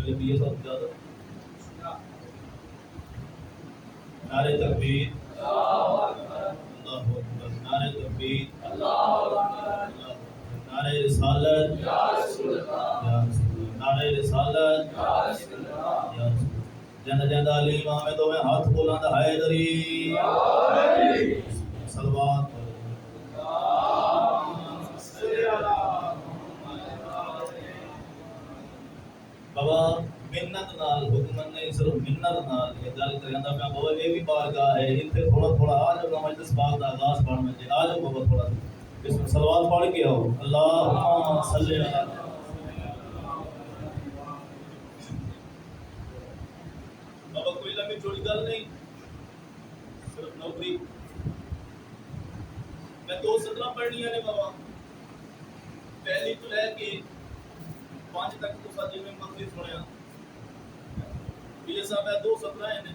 میرے پیے صاحب زیادہ نعرہ تکبیر اللہ اکبر، نعرہ تکبیر اللہ اکبر، نعرہ رسالت یا رسول اللہ، نعرہ رسالت یا رسول اللہ، جن جن علی امام تو میں ہاتھ بلند حیدری صلوات بابا منت نال حکم نہیں صرف منت نال یہ گل کریندا پیا بابا یہ بھی بارگاہ ہے ایتھے تھوڑا تھوڑا آ جاؤ مجلس پاک دا آغاز پڑھ میں آ جاؤ بابا تھوڑا اس میں صلوات پڑھ کے آؤ اللہم صلی علی بابا کوئی لمبی چوڑی گل نہیں صرف نوکری میں 2 سطرہ پڑھنی ہے بابا پہلی تو لے کے 5 تک تو ساتھ میں مقصد سنیا یہ سب ہے 2 سطرہ ہیں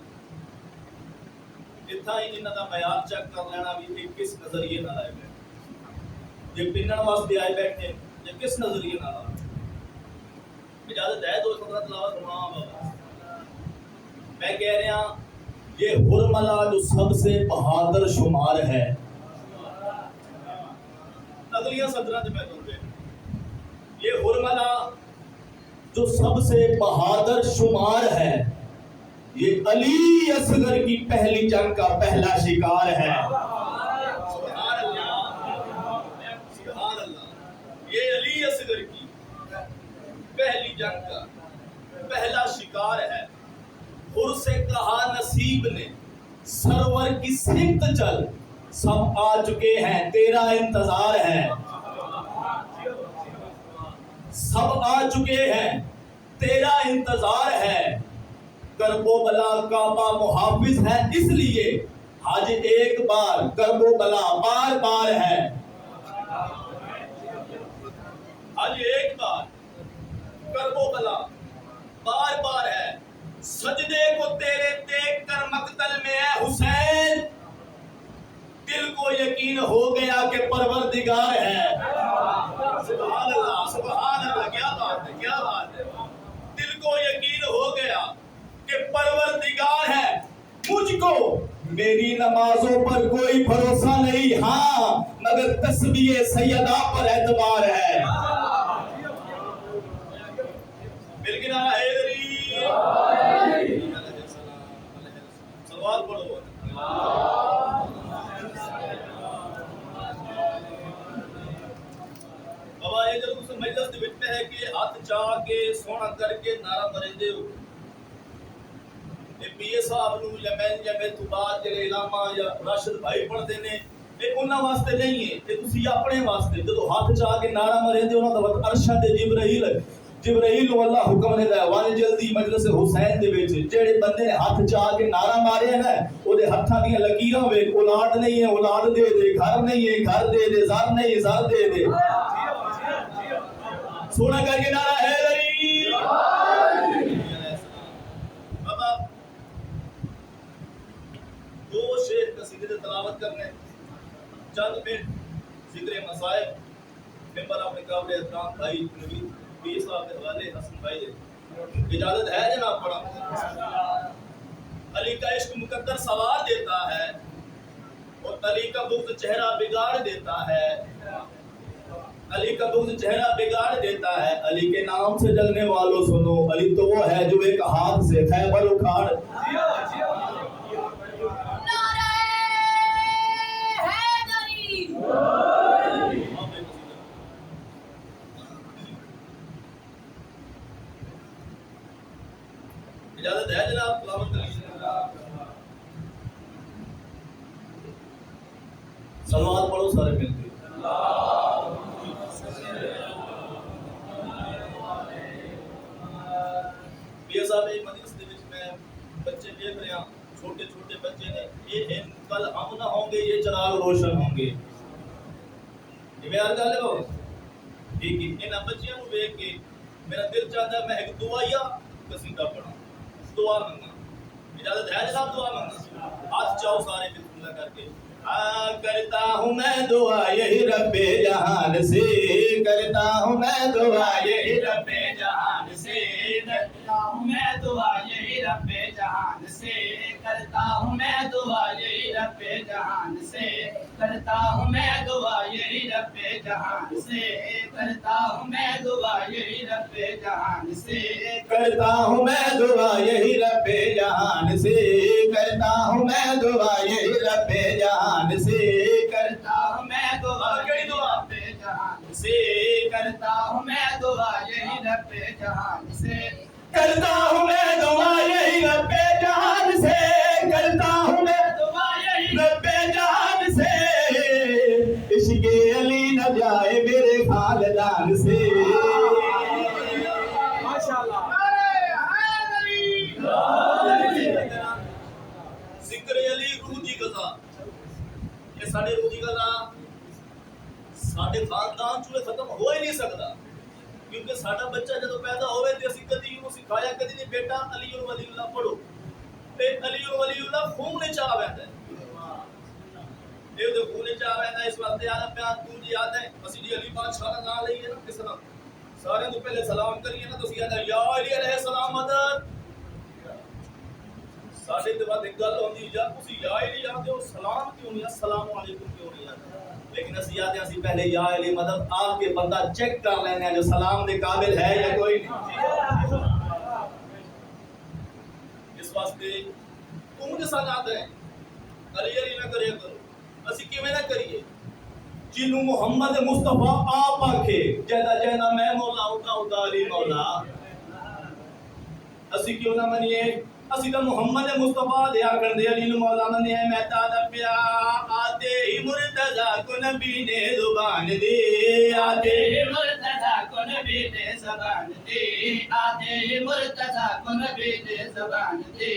اتنا ہی جنہ دا معیار چیک کر لینا بھی کس نظریے نال آئے بیٹھے یہ پنن واسطے آئے بیٹھے یہ کس نظریے نال آئے اجازت ہے 2 سطرہ تلاوت ہونا بابا میں کہہ رہا یہ حرملہ جو سب سے بہادر شمار ہے اگلیاں سطرہ سے میں دوں گے یہ حرملہ جو سب سے بہادر شمار ہے یہ علی اصغر کی پہلی جنگ کا پہلا شکار ہے سبحان اللہ سبحان اللہ یہ علی اصغر کی پہلی جنگ کا پہلا شکار ہے خور سے کہا نصیب نے سرور کی سمت چل سب آ چکے ہیں تیرا انتظار ہے سب آ چکے ہیں تیرا انتظار ہے کرب و بلا کعبہ محافظ ہے اس لیے حج ایک بار کرب و بلا بار بار ہے حج ایک بار کرب و بلا بار بار ہے سجدے کو تیرے دیکھ کر مقتل میں ہے حسین دل کو یقین ہو گیا کہ پروردگار ہے سبحان اللہ کیا بات ہے کیا بات ہے دل کو یقین ہو گیا کہ پروردگار ہے مجھ کو میری نمازوں پر کوئی بھروسہ نہیں ہاں مگر تسبیح سیدہ پر اعتبار ہے مل کے نعرہ حیدری سوال پڑھو بابا یہ جب اس مجلس دے وچ ہے کہ ہاتھ چاہ کے سونا کر کے نعرہ مرندے ہو یہ پی اے صاحب نو یا میں تو بعد جڑے علامہ یا راشد بھائی پڑھتے نے یہ انہاں واسطے نہیں ہے یہ تسی اپنے واسطے جدو ہاتھ چاہ کے نعرہ مرندے انہاں دا وقت ارشد جبرائیل نو اللہ حکم نے دیا وان جلدی مجلس حسین دے وچ جڑے بندے نے ہاتھ چاہ کے نعرہ مارے نا او دے ہتھاں دی لکیراں ویکھ اولاد نہیں ہے اولاد دے دے گھر نہیں ہے گھر دے دے زر نہیں ہے زر دے دے سونا کر کے نعرہ حیدری بابا 2 شیخ قصیدے تلاوت کرنے چند منٹ ذکر مصائب ممبر اپنے قابل احترام بھائی نوید پیر صاحب کے حوالے حسن بھائی دے اجازت ہے جناب پڑھا علی کا عشق مقدر سوار دیتا ہے اور علی کا بغض چہرہ بگاڑ دیتا ہے علی کا بغض چہرہ بگاڑ دیتا ہے علی کے نام سے جلنے والوں سنو علی تو وہ ہے جو ایک ہاتھ سے خیبر اکھاڑ اجازت ہے جناب تلاوت صلوات پڑھو سارے مل کے یہ صاحب ایک مجلس دے وچ میں بچے دیکھ رہے ہیں چھوٹے چھوٹے بچے نے یہ کل ہم نہ ہوں گے یہ چراغ روشن ہوں گے یہ بیان کر لے بابا ٹھیک ہے ان بچیاں کو دیکھ کے میرا دل چاہتا ہے میں ایک دعائیا قصیدہ پڑھاں دعا مانگنا اجازت ہے جناب دعا مانگنا ہاتھ چاہو سارے بسم اللہ کر کے کرتا ہوں میں دعا یہی رب جہان سے کرتا ہوں میں دعا یہی رب جہان سے کرتا ہوں میں دعا یہی رب جہان سے، کرتا ہوں میں دعا یہی رب جہان سے، کرتا ہوں میں دعا یہی رب جہان سے، کرتا ہوں میں دعا یہی رب جہان سے، کرتا ہوں میں دعا یہی رب جہان سے، کرتا ہوں میں دعا یہی رب جہان سے، کرتا ہوں میں دعا یہی رب جہان سے، کرتا ہوں میں دعا یہی رب جہان سے، کرتا ہوں میں دعا یہی رب جہان سے، کرتا ہوں میں دعا یہی رب جہان سے، عشق علی نہ جائے میرے خاندان سے۔ ذکر علی روح دی غذا، یہ ساڈے روح دی غذا ساڈے خاندان چوں ختم ہو ہی نہیں سکتا، کیونکہ ساڈا بچہ جدو پیدا ہوئے تے اسی کدی انہوں سکھایا کدی نہیں بیٹا علی ولی اللہ پڑھو، تے علی ولی اللہ خون وچ آ ویندا ہے، یہ تے خون وچ آ ویندا ہے۔ اس واسطے یاد پیا تو جی یاد ہے اسی دی علی بادشاہ دا نام لئیے نا کس طرح سارے تو پہلے سلام کریے نا تو یاد ہے یا علی علیہ السلام مدد، ساڈے تے بعد ایک گل ہوندی یا تسی یا علی یاد ہو سلام کیوں نہیں السلام علیکم کیوں نہیں یاد، لیکن اسی یاد ہے اسی پہلے یا علی مدد آپ کے بندہ چیک کر لینے ہیں جو سلام دے قابل ہے یا کوئی نہیں۔ اس واسطے تم جیسا یاد ہے علی علی نہ کرے کرو، اسی کیویں نہ کریے جنوں محمد مصطفیٰ آپ آکھے جیدا جیدا میں مولا ادا ادا علی مولا، اسی کیوں نہ منیے، اسی تو محمد مصطفیٰ دے آکھن دے علی نو مولا منیے، میں تا پیا آتے ہی مرتضیٰ کو نبی نے زبان دی، آتے ہی مرتضیٰ کو نبی نے زبان دی، آتے ہی مرتضیٰ کو نبی نے زبان دی،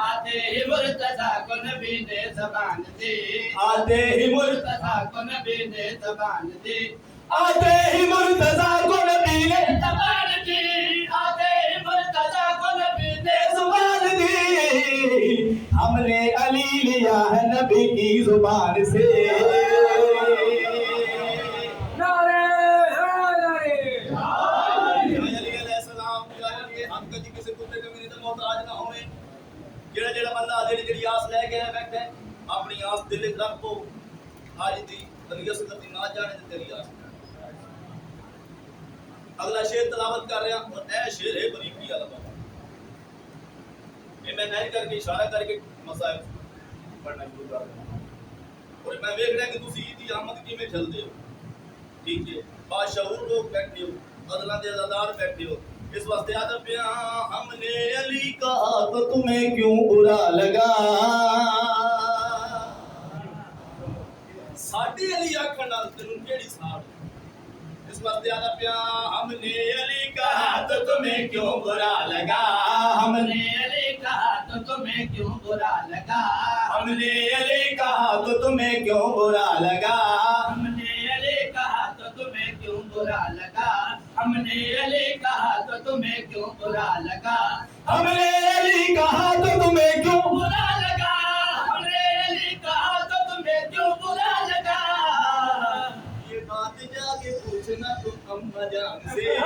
آتے ہی مرتضیٰ کو نبی نے زبان دی، آتے ہی مرتضیٰ کو نبی نے زبان دی، آتے ہی مرتضیٰ کو نبی نے زبان دی، آتے ہی مرتضیٰ کو نبی نے زبان دی، ہم نے علی لیا ہے نبی کی زبان سے۔ جڑا جڑا بندہ جڑی جڑی آس لے کے بیٹھے اپنی آس دل وچ رکھ دو، آج دی دنیا سے کبھی نہ جانے تے تیری آس۔ اگلا شعر تلاوت کر رہا اور اے شعر ہے بریکی والا بابا، یہ میں نہیں کر کے اشارہ کر کے مسائل پڑھنا شروع کر دوں اور میں دیکھ رہا کہ تسی عید آمد کیویں چلدے ہو، ٹھیک ہے باشعور لوگ بیٹھے ہو، عدلاں دے ازادار بیٹھے ہو، اس واسطے یاد پیا ہم نے علی کہا تو تمہیں کیوں برا لگا، ساڈی علی آکھن نال تینوں کیڑی ساڑ، اس واسطے یاد پیا ہم نے علی کہا تو تمہیں کیوں برا لگا، ہم نے علی کہا تو تمہیں کیوں برا لگا، ہم نے علی کہا تو تمہیں کیوں برا لگا، ہم نے علی کہا تو تمہیں کیوں برا لگا، ہم نے علی کہا تو تمہیں کیوں برا لگا، ہم نے علی کہا تو تمہیں کیوں برا لگا، ہم نے علی کہا تو تمہیں کیوں برا لگا، یہ بات جا کے پوچھنا تم اماں جان سے،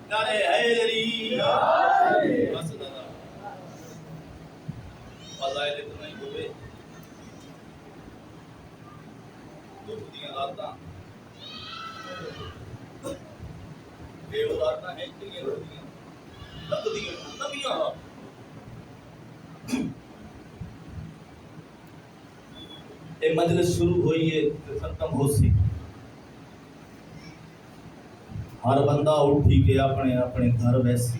نعرہ حیدری بس دادا فضائل اتنا ہی ہوئے دکھ دیاں راتاں بے راتاں ہیں کتنی ہوندیاں لگدیاں نبیاں رات اے مجلس شروع ہوئی ہے ختم ہو سی، ہر بندہ اٹھی کے اپنے اپنے گھر ویسی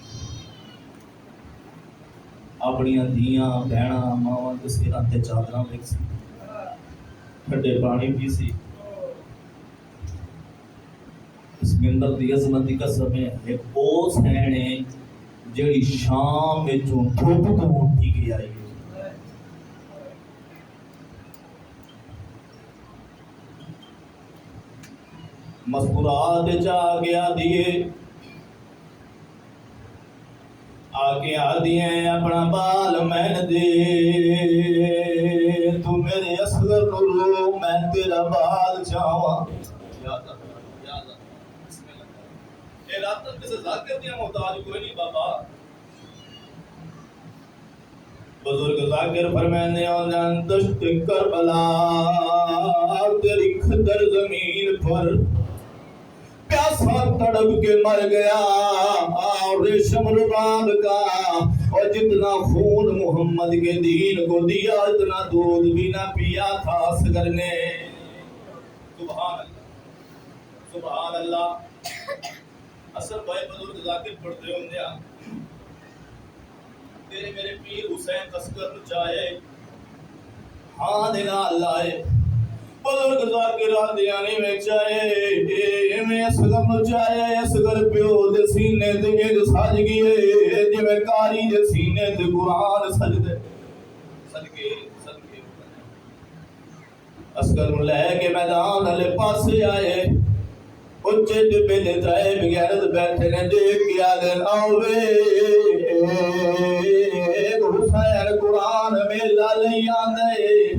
اپنی دھیاں بہناں ماواں دے سراں تے چادراں ویکسی ٹھنڈے پانی پی سی، اس ممبر دی عظمت دی قسم ہے ایک اوس ہے جڑی شام وچوں دھوپ تو اٹھی کے آئی ہے، مسکرات جا گیا دیے آگے آدیے اپنا بال میں دے، تو میرے اصغر نورو میں تیرا بال چاواں، کسی ذاکر دیا محتاج کوئی نہیں بابا. بزرگ ذاکر فرمانے آن دشت کربلا تیری کھدر زمین پر پیاسا تڑپ کے مر گیا اور ریشم رباب کا اور جتنا خون محمد کے دین کو دیا اتنا دودھ بھی نہ پیا تھا اصغر نے. سبحان اللہ سبحان اللہ. اصل بھائی بزرگ ذاکر پڑھتے ہوں گے تیرے میرے پیر حسین اصغر نو چاہے ہاں دینا اللہ ہے. بزرگ ذاکر دیانی میں چاہے میں اصغر نو چاہے اصغر پیو دے سینے تے ایک سج گئے جی میں کاری دے سینے تے قرآن سجدے صدقے صدقے. اصغر نو لے کے میدان والے پاسے آئے اچھے ڈبے دے ترائے بغیرت بیٹھے نے دیکھ کیا دن آوے حسین قرآن میلہ لئی آندے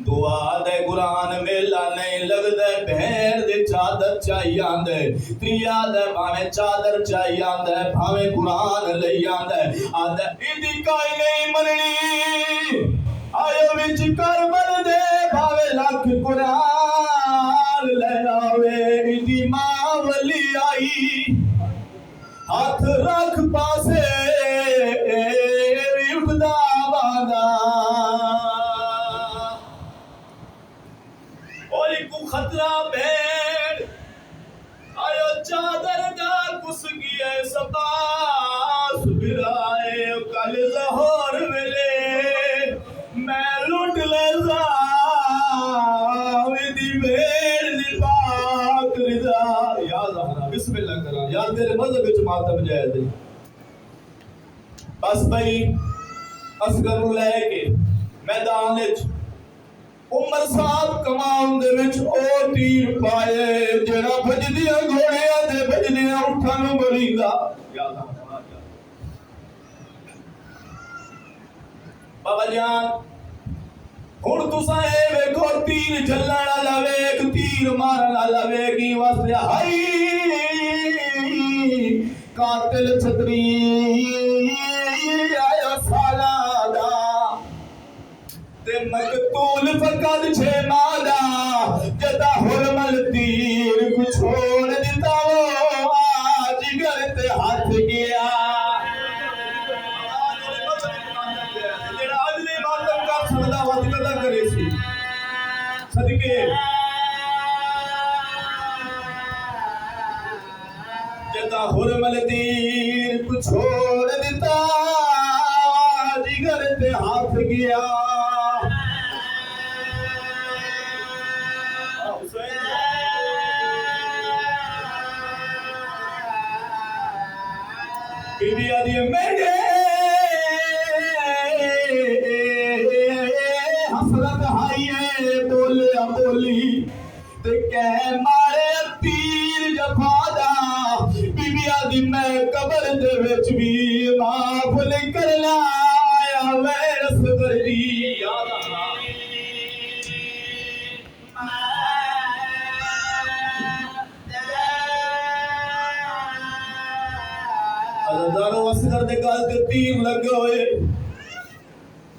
دعا دے قرآن میلہ نہیں لگ دے بہر دے چادر چاہی آندے تریا دے بھامے چادر چاہی آندے بھامے قرآن لئی آندے آندے ایدی کائی نہیں مننی آئے وچ کربل دے بھاوے لاکھ قرآن لے آوے ایدی ماں ولی آئی ہاتھ رکھ پاسے اٹھدا باندھا اور ایک خطرہ بھیڑ آئے چادر دا کس گیا سپاس برائے کل ظہور ملے میں لٹ لزا دی بھیڑ دی پاک رضا. یا زہرا بسم اللہ کرا یا تیرے مذہب وچ ماتم جائز ہے. بس بھائی اصغر نو لے کے میدان وچ عمر صاحب کمان دے وچ او تیر پائے جڑا بجدیاں گھوڑیاں دے بجدیاں اٹھاں نو مریندا. یا زہرا بابا جان ہن تساں اے ویکھو تیر جلن والا ویکھ تیر مارن والا ویکھ کی واسطے ہائی قاتل چھتری آیا سالہ تے مقتول فقط چھ مادا جدا حرمل تیر کو چھوڑ دیتا وہ آج گر تے ہاتھ گیا. صدقے جدا حرمل تیر کو چھوڑ دیتا جگر تے ہاتھ گیا. بی بی آدھی میرے حسرت ہائیے بولیا بولی تے کہہ مارے تیر جفادا. بی بی آدھی میں قبر دے وچ بھی معاف نہیں کرنا آیا میں صدر دی. حضرتانو اصغر دے گل تے تیر لگے ہوئے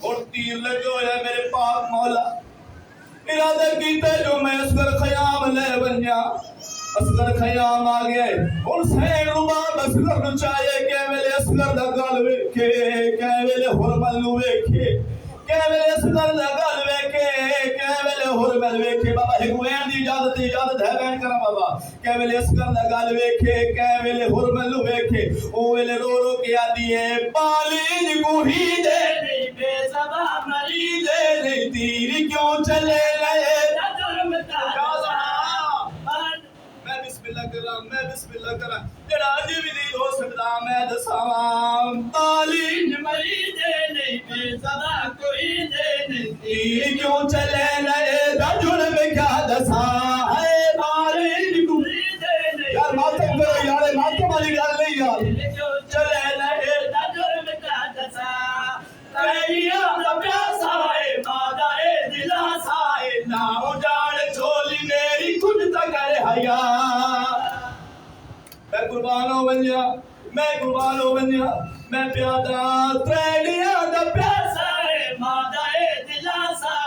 اور تیر لگے ہوئے میرے پاک مولا ارادہ کیتا جو میں اصغر خیام لے بنیا. اصغر خیام آ گئے اور سین رباب اصغر نو چاہیے کہ ویلے اصغر دا گل ویکھے کہ ویلے حرمل نو ویکھے کہ ویلے اصغر دا گل ویکھے کہ ویلے حرمل ویکھے. بابا حکوین دی اجازت ہے بین کرا بابا کہ ویلے اصغر دا گل ویکھے کہ ویلے حرمل نو ویکھے. او ویلے رو رو کے آدھی ہے پالی کو ہی دے نہیں بے زبان مری دے نہیں تیر کیوں چلے لئے میں بسم اللہ کرا جڑا جی بھی نہیں ہو سکتا میں دساواں تعلیم مری دے نہیں بے زبان کوئی دے نہیں تیر کیوں چلے لئے رجل میں کیا دساں ہے تعلیم کوئی دے نہیں. یار ماتم کرو یار ماتم والی گل نہیں یار چلے لئے رجل میں کیا دساں کہیا دا پیاسا ہے مادا اے دلا سائے نہ اجاڑ چھولی میری کچھ تک کرے حیا. قربان ہو بنیا میں قربان ہو بنیا میں پیادا تریڑیاں دا پیاسا ہے مادہ دلاسا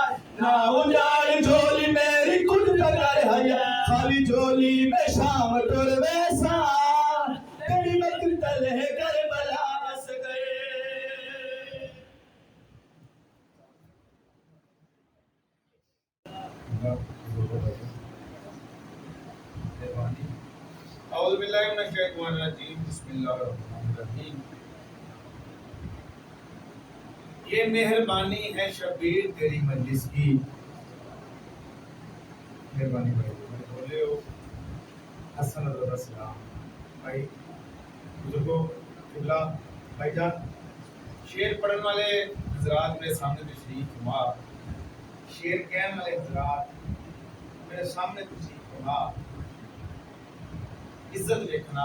نہ اجاڑ جھولی میری کل کر حیا خالی جھولی میں شام ٹر ویسا تیری مکر تلے کربلا بس گئے. اعوذ باللہ من الشیطان الرجیم بسم اللہ الرحمن الرحیم. یہ مہربانی ہے شبیر تیری مجلس کی. مہربانی بھائی بولے ہو حسن علیہ السلام بھائی بزرگوں قبلہ بھائی جان شعر پڑھن والے حضرات میرے سامنے تشریف فرما. شعر کہنے والے حضرات میرے سامنے تشریف فرما. عزت دیکھنا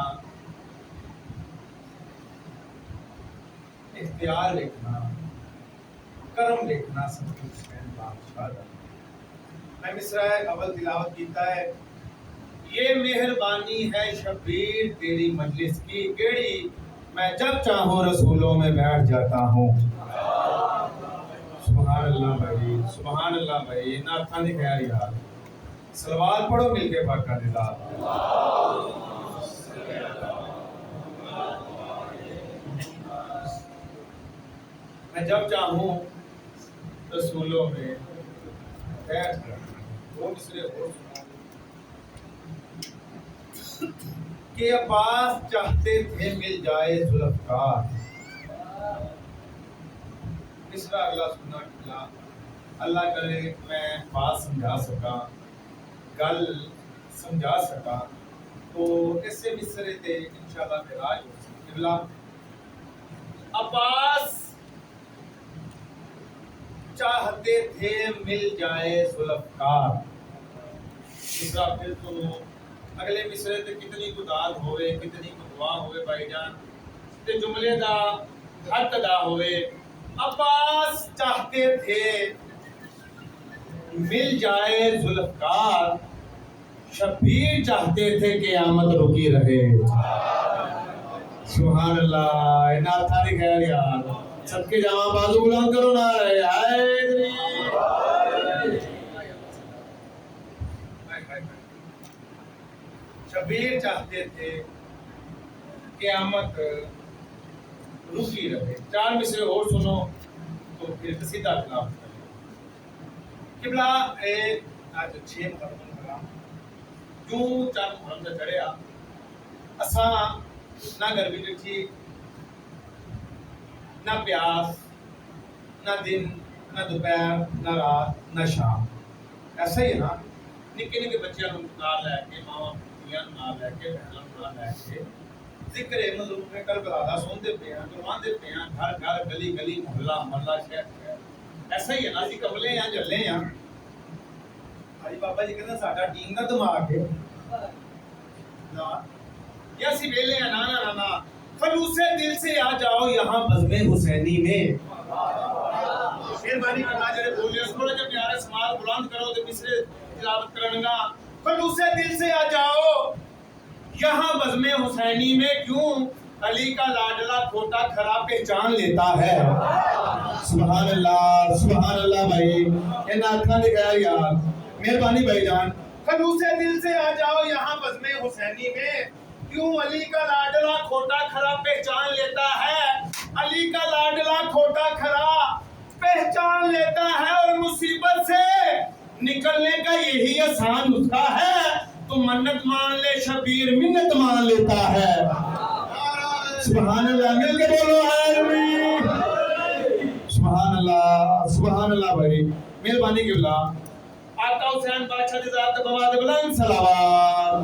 اختیار دیکھنا کرم دیکھنا سب کچھ حسین بادشاہ کا. میں مصرع اول تلاوت کیتا ہے. یہ مہربانی ہے شبیر تیری مجلس کی کیڑی میں جب چاہوں رسولوں میں بیٹھ جاتا ہوں. سبحان اللہ بھائی سبحان اللہ بھائی نعتاں دی خیر یار. صلوات پڑھو مل کے پاک کا دلال. میں جب چاہوں رسولوں میں بیٹھ کر وہ مصرے ہو کہ عباس چاہتے تھے مل جائے ذوالفقار. مصرع اگلا سننا کیا اللہ کرے میں بات سمجھا سکا گل سمجھا سکا تو ایسے مصرے تے انشاءاللہ میراج ہو سکے. عباس چاہتے تھے مل جائے ذوالفقار. مصرع پھر سنو اگلے مصرے تے کتنی گدال ہوئے کتنی دعا ہوئے بھائی جان تے جملے دا حق ادا ہوئے. عباس چاہتے تھے مل جائے ذوالفقار شبیر چاہتے تھے قیامت رکی رہے. سبحان اللہ نعت دی خیر یار. سب کے جامع بازو بلند کرو نہ رہے آئے. شبیر چاہتے تھے قیامت رکی رہے. چار مصرے اور سنو تو پھر قصیدہ تلاوت کریں. قبلہ آج 6 محرم کرام کیوں 4 محرم سے چڑھیا اساں نہ گرمی ڈٹھی نہ پیاس نہ دن نہ دوپہر نہ رات نہ شام. ایسا ہی ہے نا نکے نکے بچیاں نال لے کے ماواں پتیاں نال لے کے بہناں نال لے کے ذکر مظلوم کربلا دا سنتے پے ہیں کرواندے پے ہیں گھر گھر گلی گلی محلہ محلہ شہر شہر. ایسا ہی ہے نا اسی کملے ہیں جلے ہیں. ہری بابا جی کہتے ہیں ساڈا ٹیم دا دماغ ہے نا یا اسی ویلے ہیں نا نا نا خلوص دل سے آ جاؤ یہاں بزم حسینی میں. مہربانی کرنا جڑے بولے تھوڑا جہا پیارے سماعت بلند کرو تے مصرے تلاوت کرنگا. خلوص دل سے آ جاؤ یہاں بزم حسینی میں کیوں علی کا لاڈلا کھوٹا کھرا پہچان لیتا ہے. سبحان اللہ بھائی یہ نعتاں دی خیر یار. مہربانی بھائی جان. خلوص دل سے آ جاؤ یہاں بزم حسینی میں کیوں علی کا لاڈلا کھوٹا کھرا پہچان لیتا ہے. علی کا لاڈلا کھوٹا کھرا پہچان لیتا ہے اور مصیبت سے نکلنے کا یہی آسان نسخہ ہے. تو منت مان لے شبیر منت مان لیتا ہے. سبحان اللہ مل کے بولو سبحان اللہ بھائی. مہربانی کی اللہ آقا حسین بادشاہ دی ذات بواد بلند صلوات.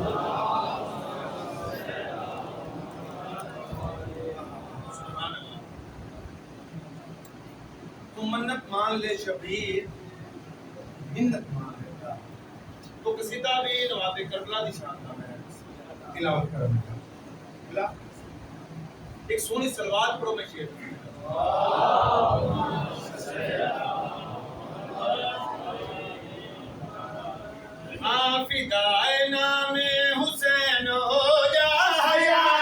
تو منت مان لے شبیر منت مان لیتا. تو قصیدہ بھی نواب کربلا دی شان کا میں تلاوت کروں گا. ایک سونی صلوات پڑھو میں شعر فدائے نام حسین ہو جا یا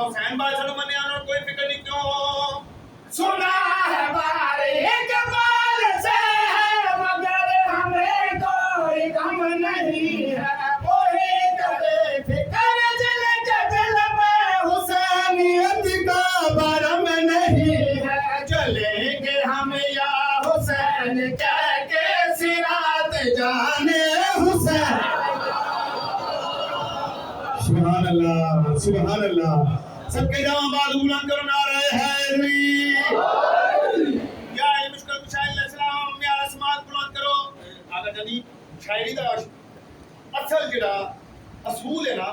حسین بادشاہ نو منیا انہوں کوئی فکر نہیں کیوں سنا ہے بارے اقبال سے ہے مگر ہمیں کوئی غم نہیں ہے وہی کرے فکر دل کے دل میں حسینیت کا برم نہیں ہے چلیں گے ہم یا حسین کہہ کے صراط جانے حسین سبحان اللہ سبحان اللہ سب کے جواب بعد بلند کرو نعرہ حیدری یا علی مشکل کشائی علیہ السلام یا اسمات بلند کرو آگا جانی شاعری دا اصل جڑا اصول ہے نا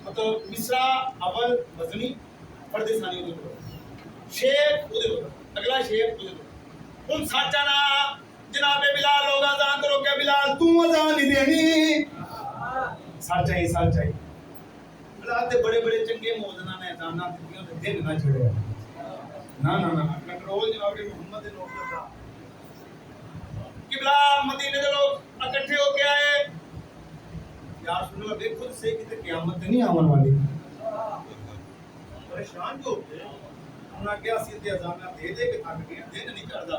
مطلب مصرع اول وزنی فرد ثانی ہوتے کرو شیر ہوتے کرو اگلا شیر ہوتے کرو ان ساتھا نا جناب بلال ہوگا زان کرو کہ بلال تم ازان نہیں دینی ساتھ چاہیے بلال دے بڑے بڑے چنگے موزنہ نے ازانہ دیتیوں دے دن نہ چھڑے نا کنٹرول جناب محمد نوٹ کرتا قبلہ مدینے دے لوگ اکٹھے ہو کے آئے یار سنو اللہ دیکھو سے کتے قیامت نہیں آمن والی پریشان جو ہوتے ہیں انہاں کیا سیدھے ازانہ دے دے کے تھک گئے دن نہیں کر دا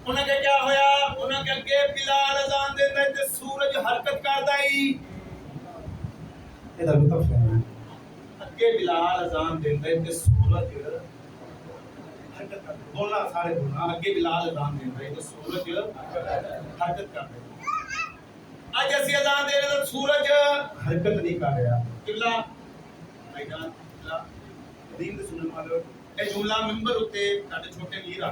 انہاں کے کیا ہویا انہاں کے اگے بلال ازان دے دے تے سورج حرکت کردا ہی ادھر بھی تفصیل ہے اگے بلال ازان دے دے تے سورج حرکت کردا بولنا سارے بولنا اگے بلال ازان دے دے تے سورج حرکت کردا اج اسی ازان دے رہے تے سورج حرکت نہیں کر رہا قبلہ بھائی جان قبلہ دین دے سنن والے اے جملہ منبر اتے تاڈے چھوٹے ویر آ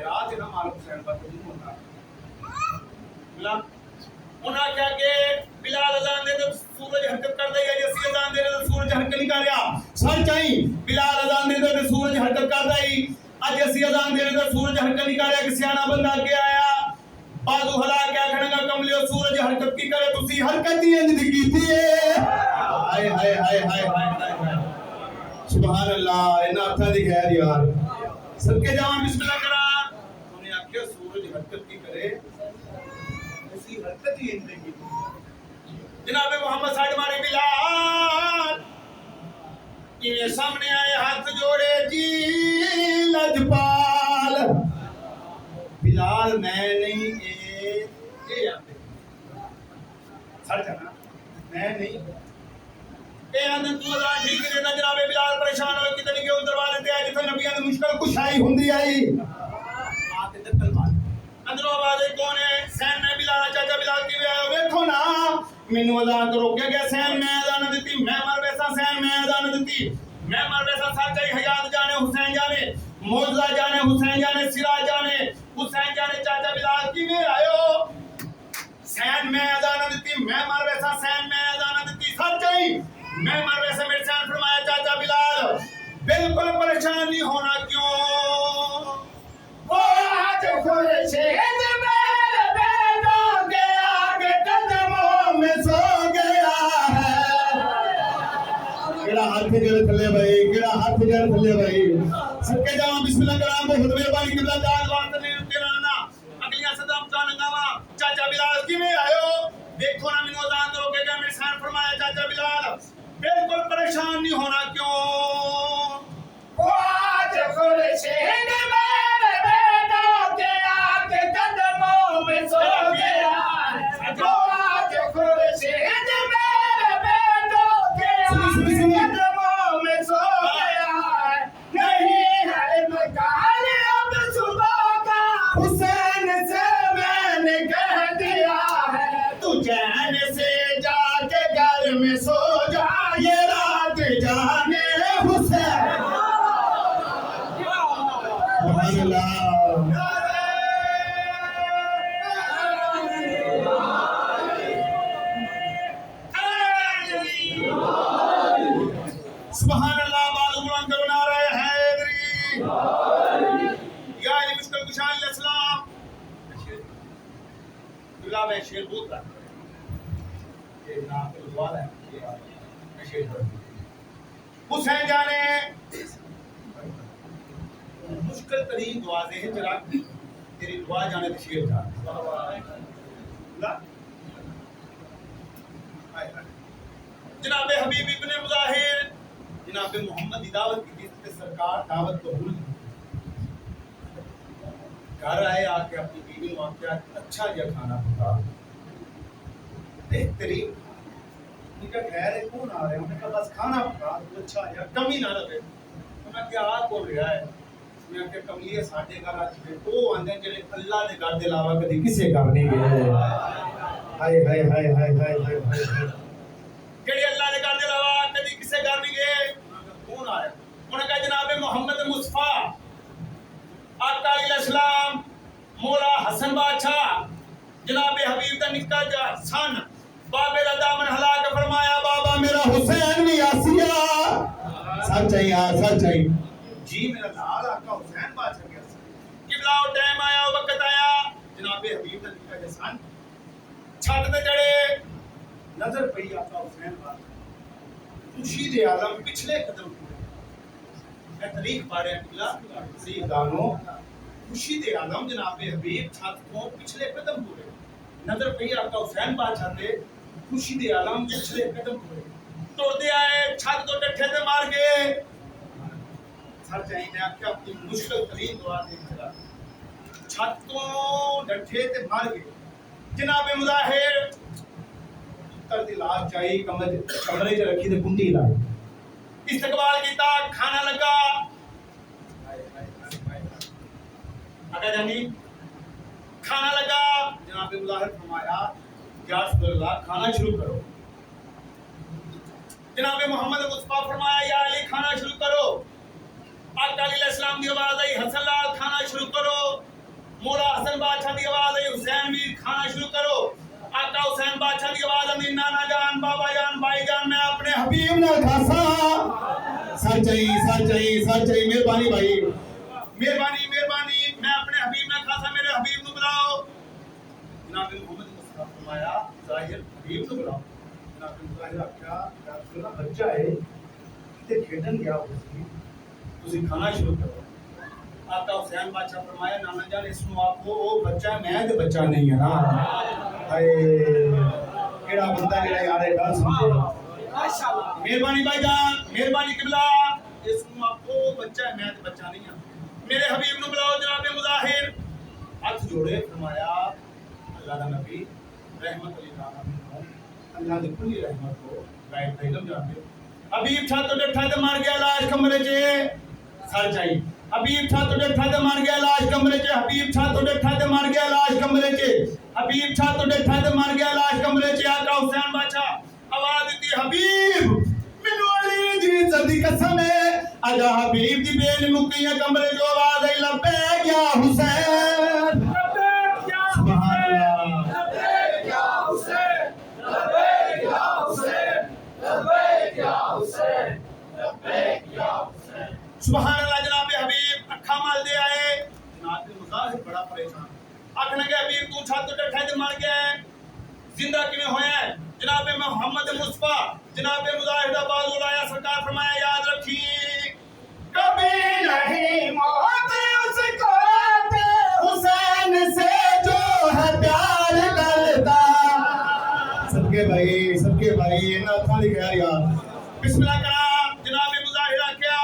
رات نہ مالک حسین پر نہیں ہوتا بلا انہاں کہا کہ بلال اذان دے تو سورج حرکت کر دے یا اسی اذان دے تو سورج حرکت نہیں کر رہا سر چاہیے بلال اذان دے تو سورج حرکت کر دے اج اسی اذان دے تو سورج حرکت نہیں کر رہا کہ سیاںا بندہ اگے آیا بازو ہلا کے آکھنا گا کملیو سورج حرکت کی کرے تسی حرکت ہی انج دی کیتی ہے ہائے ہائے ہائے ہائے ہائے سبحان اللہ انہاں ہتھاں دی خیر یار سب کے جوان بسم اللہ کرا انہیں آکھیا سورج حرکت کی کرے اسی حرکت ہی اندے کی جناب محمد صاحب ہمارے بلال یہ سامنے آئے ہاتھ جوڑے جی لجپال بلال میں نہیں اے آتے سر جانا میں نہیں اے آدھن تو اللہ ٹھیک نہیں دیتا جناب بلال پریشان ہوئے کتنی کے اندر والے تھے جتنے نبیان دی مشکل کشائی ہندی آئی آتے دکل بات اندروں آواز کون ہے سین میں بلال چاچا بلال کی آئے ویکھو نا مینو اذان تو روکیا گیا سین میں اذان دیتی میں مر ویسا سین میں اذان دیتی میں مر ویسا سچائی حیات جانے حسین جانے موجزہ جانے حسین جانے سراج جانے حسین جانے چاچا بلال کی میں آئے سین میں اذان دیتی میں مر ویسا سین میں اذان دیتی سچائی میں مر ویسا میرے سین فرمایا چاچا بلال بالکل پریشان نہیں ہونا کیوں وہ آج خورشید میرے بیٹوں کے آگے قدموں میں سو گیا ہے کیڑا ہاتھ جڑ تھلے بھائی کیڑا ہاتھ جڑ تھلے بھائی سب کے جاواں بسم اللہ کرام بہت مہربانی قبلہ داد واسطے نہیں تیرا نا اگلیاں صدام کا نگاواں چاچا بلال کیویں آیو دیکھو نا مینوں اذان تو روکے گا میرے سان فرمایا چاچا بلال بالکل پریشان نہیں ہونا کیوں وہ آج خورشید میرے بیٹوں کے آگے قدموں میں سو گیا ہے وہ آج خورشید میرے بیٹوں کے آگے قدموں میں سو گیا ہے نہیں ہے مکان اب صبح کا حسین سے میں نے کہہ دیا ہے تو چین سے جا کے گھر میں سو جا یہ رات جانے حسین سبحان اللہ سبحان اللہ بازو بلند کرو نعرہ حیدری یا علی مشکل کشائی علیہ السلام اللہ میں شیر بولتا یہ نام کے دعا ہے میں شیر بولتا حسین جانے مشکل ترین دعا دے ہیں چراغ تیری دعا جانے تے شیر جانے اللہ جناب حبیب ابن مظاہر جناب محمد کی دعوت کی تھی، سرکار دعوت قبول کی، گھر آئے، آ کے اپنی بیوی کو آخیا اچھا جا کھانا پکا، بہترین کہا خیر ہے کون آ رہے ہیں؟ انہوں نے کہا بس کھانا پکا تو اچھا جا کمی نہ رہے۔ میں کیا آپ بول رہا ہے؟ میں کہ کملیے ساڈے گھر آج کے وہ آندے جڑے اللہ دے گھر دے علاوہ کدی کسے گھر نہیں گئے۔ ہائے ہائے ہائے ہائے ہائے ہائے ہائے، جڑے اللہ دے گھر دے علاوہ کدی کسے گھر نہیں گئے۔ کون آیا؟ انہوں نے کہا جناب محمد مصطفیٰ، آقا علیہ السلام، مولا حسن بادشاہ، جناب حبیب دا نکا جا سن، بابے دا دامن ہلا کے فرمایا بابا میرا حسین بھی آسیہ، سچ ہے یار سچ ہے جی، میرا لال آقا حسین بادشاہ گیا سن، قبلہ ٹائم آیا وقت آیا، جناب حبیب دا نکا جا سن چھت تے چڑھے، نظر پئی آقا حسین بادشاہ، خوشی دے عالم پچھلے قدم ہوئے، میں تاریخ پا رہا قبلہ سی دانو، خوشی دے عالم جناب حبیب چھت کو پچھلے قدم ہوئے، نظر پئی آقا حسین بادشاہ دے خوشی دے عالم پچھلے قدم ہوئے، توڑ دے آئے چھت تو ڈٹھے تے مار گئے۔ سر چاہیے نے آکھیا اپنی مشکل ترین دعا دے چلا، چھت تو ڈٹھے تے مار گئے، جناب مظاہر پتر دی لاش چاہیے کمرے چ رکھی تے کنڈی لائی، استقبال کیتا، کھانا لگا، آقا جانی کھانا لگا، جناب مظاہر فرمایا یا رسول اللہ کھانا شروع کرو، جناب محمد مصطفیٰ فرمایا یا علی کھانا شروع کرو، آقا علیہ السلام دی آواز آئی حسن لال کھانا شروع کرو، مولا حسن بادشاہ دی آواز آئی حسین بھی کھانا شروع کرو، آقا حسین بادشاہ دی آواز آئی نانا جان بابا جان بھائی جان میں اپنے حبیب نال کھاسا، سچائی سچائی سچائی، مہربانی بھائی مہربانی مہربانی، میں اپنے حبیب نال کھاسا، میرے حبیب نو بلاؤ، جناب محمد مصطفیٰ فرمایا ظاہر حبیب نو بلاؤ، جناب ظاہر آخیا یا رسول اللہ بچہ ہے کتے کھیڈن گیا ہوسی تسی کھانا شروع کرو، آقا حسین بادشاہ فرمایا نانا جان اس نو آکھو او بچہ میں تے بچہ نہیں ہے نا، ہائے کیڑا بندہ جڑا یار اے گل سمجھے، ماشاءاللہ مہربانی بھائی جان مہربانی قبلہ، اس نو آکھو بچہ ہے میں تے بچہ نہیں ہے، میرے حبیب نو بلاؤ جناب مظاہر، ہاتھ جوڑے فرمایا اللہ دا نبی رحمت اللہ اللہ دی کلی رحمت کو غائب کا علم جانتے، حبیب چھا تو ڈٹھا تے مار گیا لاش کمرے چ، سر چاہیے حبیب چھا تو ڈٹھا تے مار گیا لاش کمرے چ، حبیب چھا تو ڈٹھا تے مار گیا لاش کمرے چ، حبیب چھا تو ڈٹھا تے مار گیا لاش کمرے چ، آقا حسین بادشاہ آواز دیتی حبیب مینوں علی دی عزت دی قسم ہے، اجا حبیب دی بے مکی کمرے جو آواز آئی لبیک یا حسین، لبیک یا حسین، لبیک یا حسین، لبیک یا حسین، لبیک یا حسین، لبیک یا حسین، سبحان اللہ۔ جناب حبیب اکھا مال دے آئے، جناب مظاہر بڑا پریشان، آکھنے لگے حبیب تو چھت ڈٹھے تے مر گیا ہے، زندہ کیویں ہویا ہے؟ جناب محمد مصطفیٰ جناب مظاہر دا باز اڑایا، سرکار فرمایا یاد رکھی کبھی نہیں موت اس کو حسین سے جو ہے پیار کرتا، سب کے بھائی انہاں تھا دی خیر یار، بسم اللہ کرا، جناب مظاہر کیا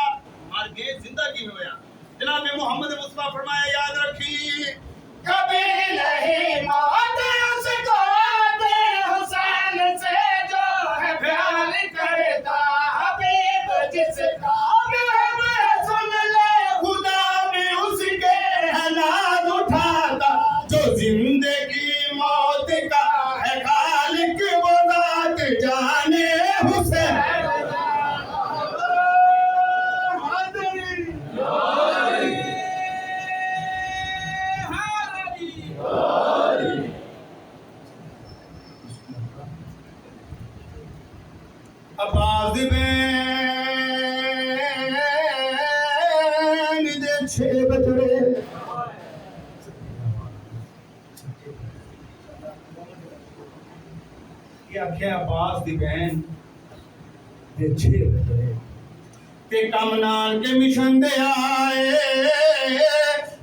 مر گئے زندہ کیویں ہویا؟ جناب محمد مصطفیٰ فرمایا یاد رکھی کبھی نہیں موت اس کو حسین سے جو ہے پیار کرتا، حبیب جس کا محبوب سن لے خدا بھی اس کے حالات اٹھاتا، جو زندگی موت کا ہے خالق وہ ذات جانے حسین، آواز بین دے چھ بجڑے، یہ آکھے آواز دی بین دے چھ بجڑے، تے کم نان کے مشن دے آئے،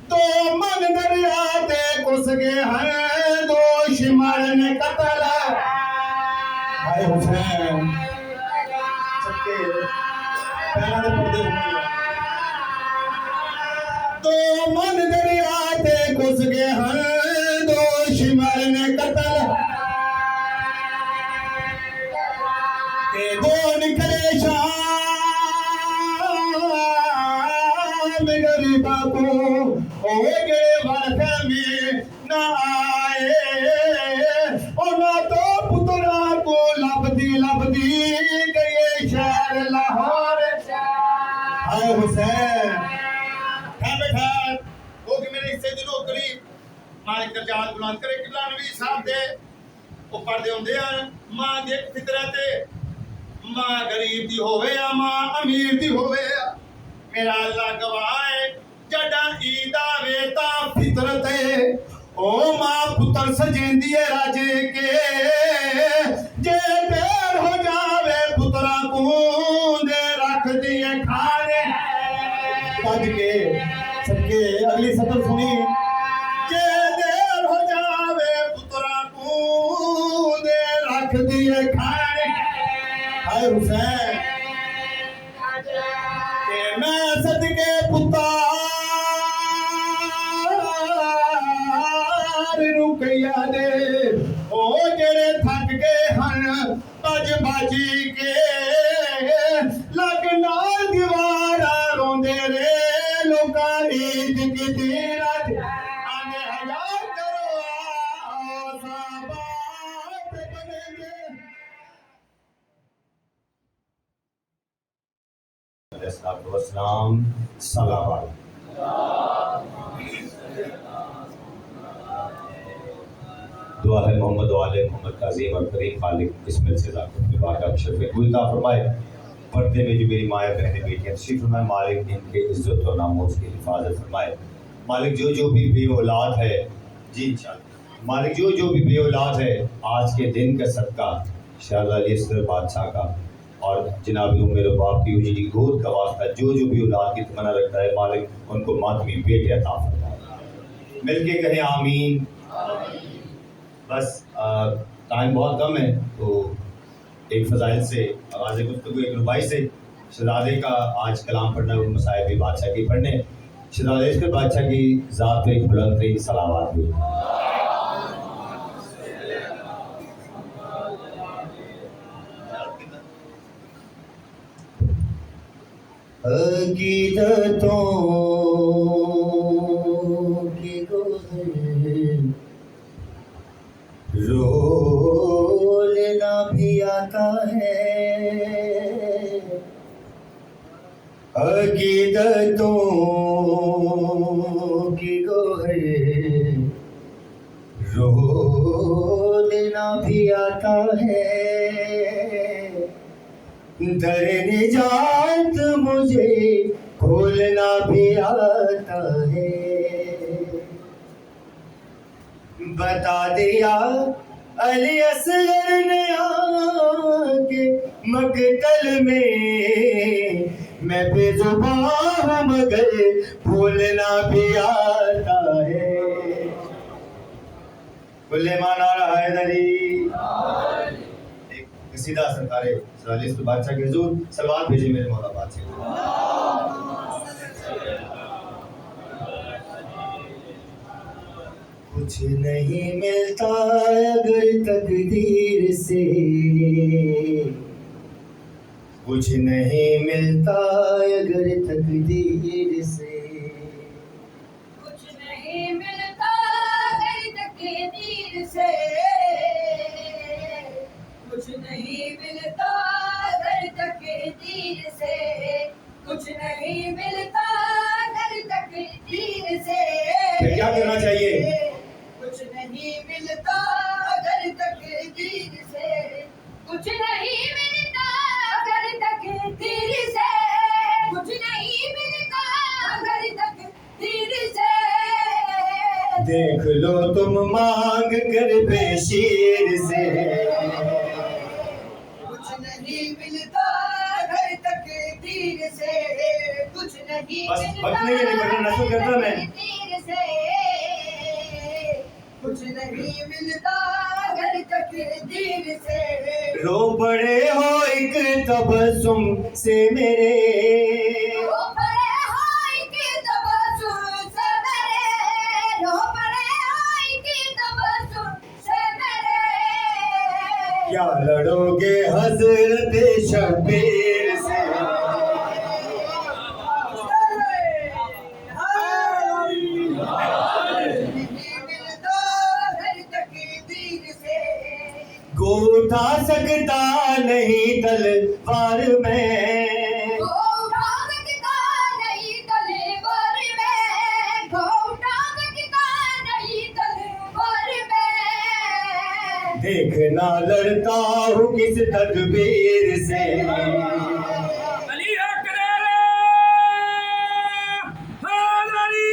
دو من دریا تے کس گے ہیں، دو شمار نے قتل، آئے حسین پیروں دے پردے ہونے دو من دریا تے گھس گئے ہن دو شمار نے قتل تے دو نکلے شام غریبا کو ہوئے گئے واقع میں نہ آئے اور نہ تو پترا کو لبدی گئے شہر لاہور آئے حسین وہ کہ میرے حصے دنوں قریب مالک درجات بلند کرے قبلہ نبی صاحب دے وہ پردے ہوندے ہیں ماں دی ایک فطرت ماں غریب دی ہوئے یا ماں امیر دی ہوئے میرا اللہ گواہ ہے جڑا عیدا ویتا فطرت ہے او ماں پتر سجیندی ہے راجے کے جے دیر ہو جاوے پترا کو دے رکھ دیے کھانے آج کے سب کے اگلی سطر سنی جے دیر ہو جاوے پترا کو دے رکھ دیے کھانے آئے حسین کہ میں صدقے پتار رکیا دے او جڑے تھک گئے ہن بج باجی کے لگ نال دیوارا روندے رے لوکاں عید کی دیر اج آنے ہزار کرو آسابات بنے گے السلام سلام علیکم دعا ہے محمد و آل محمد کا عظیم اور کریم خالق بسم سے ذاکر بارگاہ شرف کوئی عطا فرمائے پردے میں جو میری مائیں بہنیں بیٹیاں تشریف فرمائے مالک ان کے عزت و ناموس کی حفاظت فرمائے مالک جو بھی بے اولاد ہے جی انشاءاللہ مالک جو بھی بے اولاد ہے آج کے دن کا صدقہ شہزادہ علی اصغر بادشاہ کا اور جناب میرے باپ کی اجلی گود کا واسطہ جو بھی اولاد کی تمنا رکھتا ہے مالک ان کو ماتمی بیٹے عطا فرمائے مل کے کہیں آمین بس ٹائم بہت کم ہے تو ایک فضائل سے آغاز گفتگو ایک ربائی سے شہزادے کا آج کلام پڑھنا ہے مسائب بادشاہ کی پڑھنے شہزادہ علی اصغر بادشاہ کی ذات پہ ایک بلند ترین صلوات بھی عقیدتوں کی گوہر رولنا بھی آتا ہے عقیدتوں کی گوہر رولنا بھی آتا ہے در نجات مجھے کھولنا بھی آتا ہے بتا دیا علی اصغر نے آگے مقتل میں میں بے زبان ہوں مگر بھولنا بھی آتا ہے کلے مانا رہا ہے دلی ایک قصیدہ سرکار شہزادہ علی اصغر بادشاہ کے حضور سلوات بھیجے میرے مولا بادشاہ کچھ نہیں ملتا اگر تقدیر سے کچھ نہیں ملتا اگر تقدیر سے کچھ نہیں ملتا اگر تقدیر سے کچھ نہیں ملتا اگر تقدیر سے کچھ نہیں ملتا اگر تقدیر سے کیا کرنا چاہیے کچھ نہیں ملتا اگر تقدیر سے کچھ نہیں ملتا اگر تقدیر سے کچھ نہیں ملتا اگر تقدیر سے دیکھ لو تم مانگ کر بے شیر سے کچھ نہیں ملتا اگر تقدیر سے کچھ نہیں بس ملتا وقت نہیں ہے نکلنا نشو کرتا میں تقدیر سے کچھ نہیں ملتا اگر تقدیر تقدیر سے رو پڑے ہو ایک تبسم سے میرے رو پڑے ہو ایک تبسم سے میرے رو پڑے ہو ایک تبسم سے میرے کیا لڑو گے حضرت شبیر سے نہیں ملتا گھر تقدیر سے کو اٹھا سکتا نہیں تلوار میں کو اٹھا سکتا نہیں تلوار میں کو اٹھا سکتا نہیں تلوار میں دیکھنا لڑتا ہوں کس تدبیر سے علی اکبر علی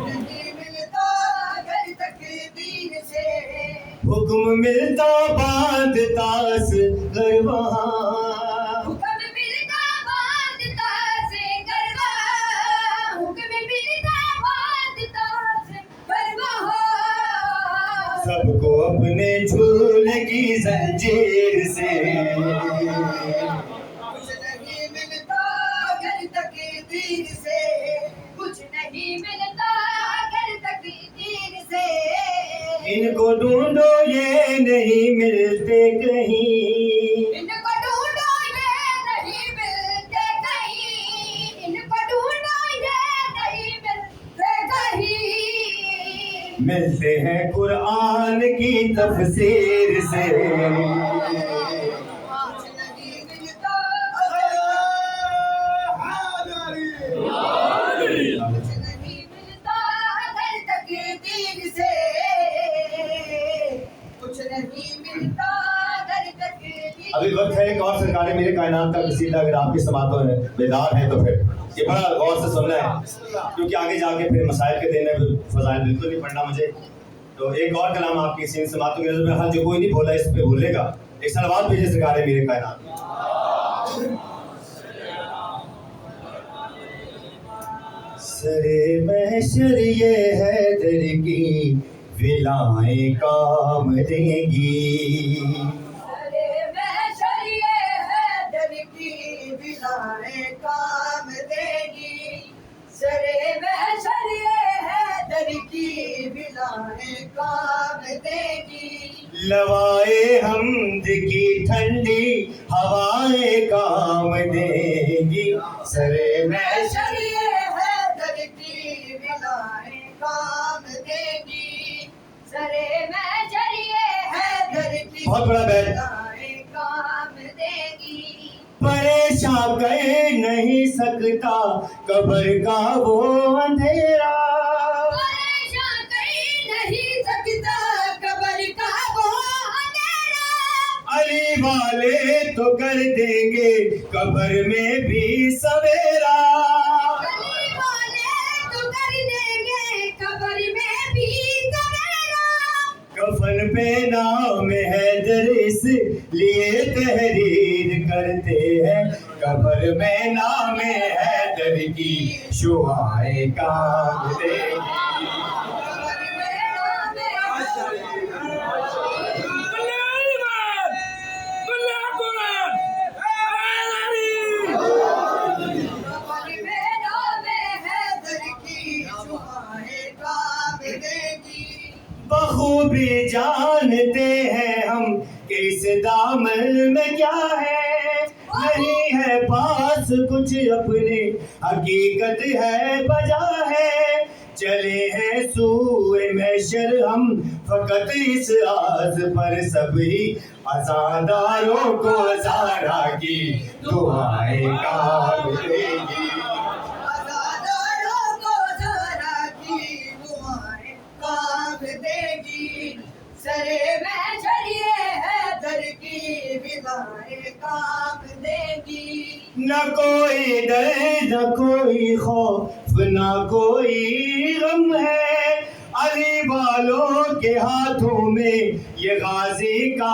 نہیں ملتا گھر تقدیر سے حکم ملتا باندھتا اصغر وہاں حکم ملتا باندھتا سے گروا حکم ملتا باندھتا سے گروا سب کو اپنے جھولے کی زنجیر سے کچھ نہیں ملتا گھر تقدیر سے کچھ نہیں ملتا گھر تقدیر سے ان کو ڈھونڈو یہ نہیں ملتے کہیں ان کو ڈھونڈو یہ نہیں ملتے کہیں ان کو ڈھونڈو یہ نہیں ملتے کہیں ملتے ہیں قرآن کی تفسیر سے آج نہیں ملتا کچھ نہیں ملتا گھر تقدیر سے کچھ نہیں ملتا گھر تقدیر ابھی وقت ہے ایک اور سرکار میرے کائنات کا قصیدہ اگر آپ کی سماعتوں میں بیدار ہیں تو پھر یہ بڑا غور سے سننا ہے کیونکہ آگے جا کے پھر مسائل کے دن میں فضائل بالکل نہیں پڑھنا مجھے تو ایک اور کلام آپ کی سماعتوں کی نظر میں ہر جو کوئی نہیں بولا اس پہ بھولے گا ایک سلوات بھیجے سرکار میرے کائنات سرے محشر یہ حیدر کی ولائیں کام دیں گی ارے محشر یہ حیدر کی ولائیں کام دے گی سرے محشر یہ حیدر کی ولائیں کام دے گی لوائے حمد کی ٹھنڈی ہوائیں کام دیں گی سرے محشر محشر یہ حیدر کی ولائیں کام دے گی سرے محشر یہ حیدر کی بہت بڑا بیت ولائیں کام دے گی پریشان کر نہیں سکتا قبر کا وہ اندھیرا پریشان کر نہیں سکتا قبر کا وہ اندھیرا علی والے تو کر دیں گے قبر میں بھی سویرا گلی والے تو کر دیں گے قبر میں بھی سویرا کفن پہ نام حیدر اس لیے تحریر کرتے ہیں قبر میں نام حیدر کی شعائیں کام دیں گی قبر میں نام حیدر بلے علی بات بلے قرآن علی قبر میں نام حیدر کی شعائیں کام دے گی بخوبی جانتے ہیں ہم کہ اس دامن میں کیا ہے نہیں ہے پاس کچھ اپنے حقیقت ہے بجا ہے چلے ہیں سوئے محشر ہم فقط اس آس پر سبھی عزاداروں کو زارا کی دعائیں کام دے گی آزاداروں کو زہرا کی دعائیں کام دے گی سرے محشر یہ حیدر کی ولائیں کام دے گی نہ کوئی ڈر نہ کوئی خوف نہ کوئی غم ہے علی والوں کے ہاتھوں میں یہ غازی کا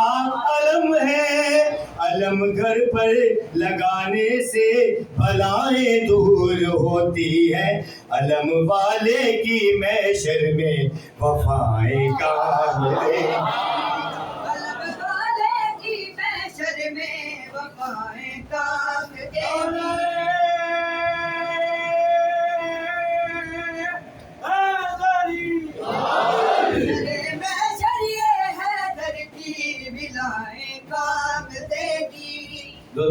علم ہے علم گھر پر لگانے سے بلائیں دور ہوتی ہے علم والے کی محشر میں وفائیں کام دے گی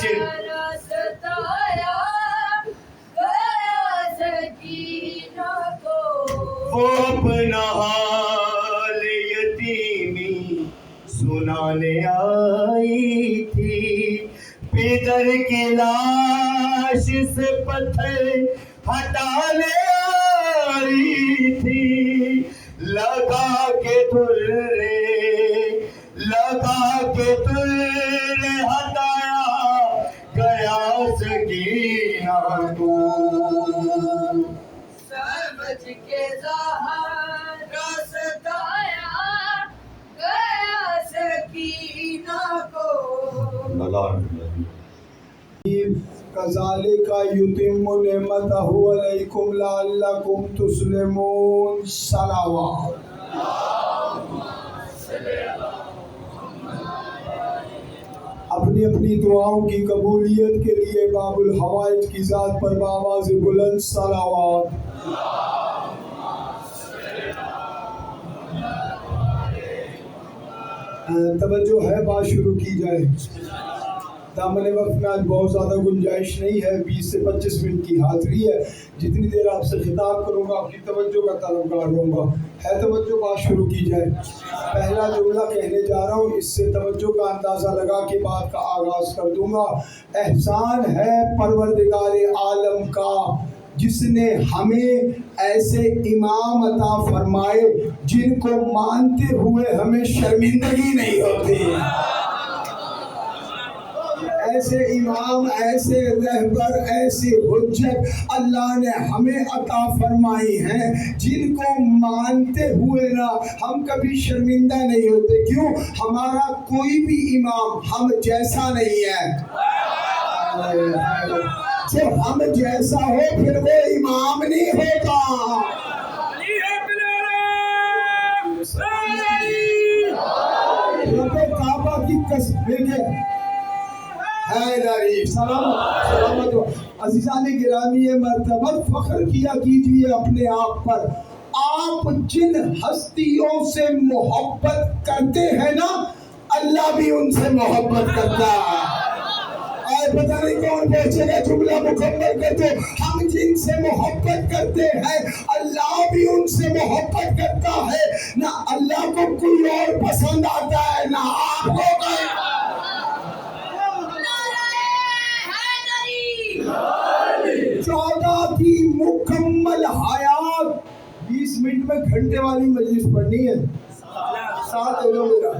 پیچھے ستایا گیا سکینہ کو، وہ اپنا حال یتیمی سنانے آئی تھی، پیدر کی لاش سے پتھر ہٹانے آئی تھی، لگا کے تلے ہٹایا گیا سکینہ کو، سربج کے زہرا ستایا گیا سکینہ کو، کذالک یتم نعمتہ علیکم لعلکم تسلمون۔ صلوات۔ اپنی اپنی دعاؤں کی قبولیت کے لیے باب الحوائج کی ذات پر بآواز بلند صلوات۔ توجہ ہے، بات شروع کی جائے۔ دامن وقت میں آج بہت زیادہ گنجائش نہیں ہے، 20 سے 25 منٹ کی حاضری ہے، جتنی دیر آپ سے خطاب کروں گا آپ کی توجہ کا طلبگار رہوں گا۔ ہے توجہ، بات شروع کی جائے۔ پہلا جملہ کہنے جا رہا ہوں، اس سے توجہ کا اندازہ لگا کے بات کا آغاز کر دوں گا۔ احسان ہے پروردگار عالم کا جس نے ہمیں ایسے امام عطا فرمائے جن کو مانتے ہوئے ہمیں شرمندگی نہیں ہوتی، ایسے امام، ایسے رہبر، ایسی حجت اللہ نے ہمیں عطا فرمائی ہیں جن کو مانتے ہوئے نا ہم کبھی شرمندہ نہیں ہوتے۔ کیوں؟ ہمارا کوئی بھی امام ہم جیسا نہیں ہے۔ جب ہم جیسا ہو پھر وہ امام نہیں ہوتا۔ رب کعبہ کی قسم سلامت ہو۔ عزیزان گرامی مرتبہ فخر کیا کیجئے اپنے آپ پر۔ آپ جن ہستیوں سے محبت کرتے ہیں نا اللہ بھی ان سے محبت کرتا ہے۔ آئے پتہ نہیں کون پہنچے گا، جملہ مکمل کر دو۔ ہم جن سے محبت کرتے ہیں اللہ بھی ان سے محبت کرتا ہے۔ نہ اللہ کو کوئی اور پسند آتا ہے نہ آپ کو کوئی۔ 14 کی مکمل حیات، 20 منٹ میں گھنٹے والی مجلس پڑھنی ہے، ساتھ ہو میرا۔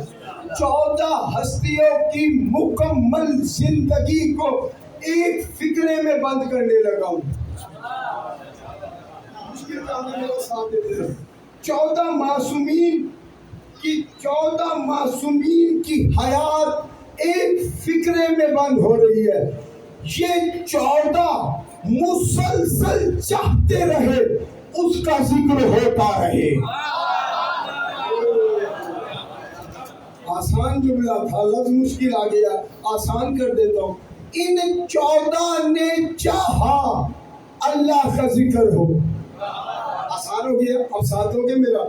14 ہستیوں کی مکمل زندگی کو ایک فکرے میں بند کرنے لگا ہوں۔ مشکل کام ہے، میرا ساتھ دیتے ہیں۔ 14 معصومین کی حیات ایک فکرے میں بند ہو رہی ہے۔ یہ 14 مسلسل چاہتے رہے اس کا ذکر ہوتا رہے۔ آسان جملہ تھا، لفظ مشکل آ گیا، آسان کر دیتا ہوں۔ ان 14 نے چاہا اللہ کا ذکر ہو۔ آسان ہو گیا، اب ساتھ ہو گیا میرا۔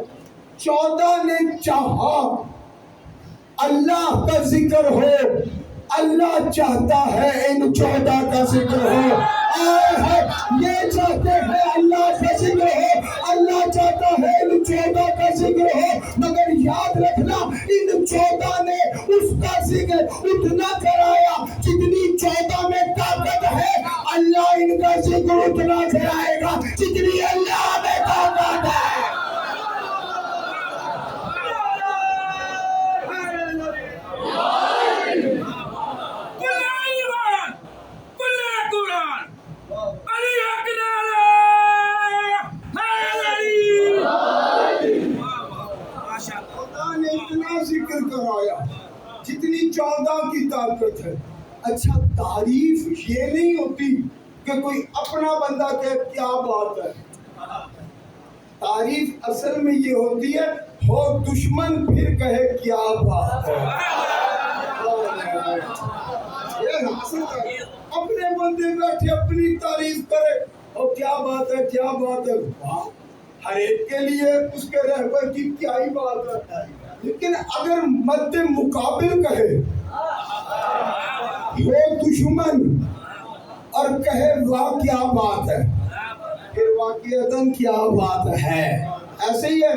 14 نے چاہا اللہ کا ذکر ہو، اللہ چاہتا ہے ان 14 کا ذکر ہو۔ یہ چاہتے ہیں اللہ کا ذکر ہو، اللہ چاہتا ہے ان 14 کا ذکر ہو، مگر یاد رکھنا ان 14 نے اس کا ذکر اتنا کرایا جتنی 14 میں طاقت ہے، اللہ ان کا ذکر اتنا کرائے گا جتنی اللہ میں طاقت ہے۔ ذکر کرایا جتنی 14 کی طاقت ہے۔ اچھا، تعریف یہ نہیں ہوتی کہ کوئی اپنا بندہ کہ کیا بات ہے، تعریف اصل میں یہ ہوتی ہے ہو دشمن پھر کہے کیا بات ہے۔ اپنے بندے بیٹھے اپنی تعریف کرے اور کیا بات ہے، کیا بات ہے، ہر ایک کے لیے اس کے رہبر کی کیا ہی بات ہے۔ لیکن اگر مد مقابل کہے وہ دشمن اور کہے واہ کیا بات ہے، پھر واقعتاً کیا بات ہے. ایسے ہی ہے.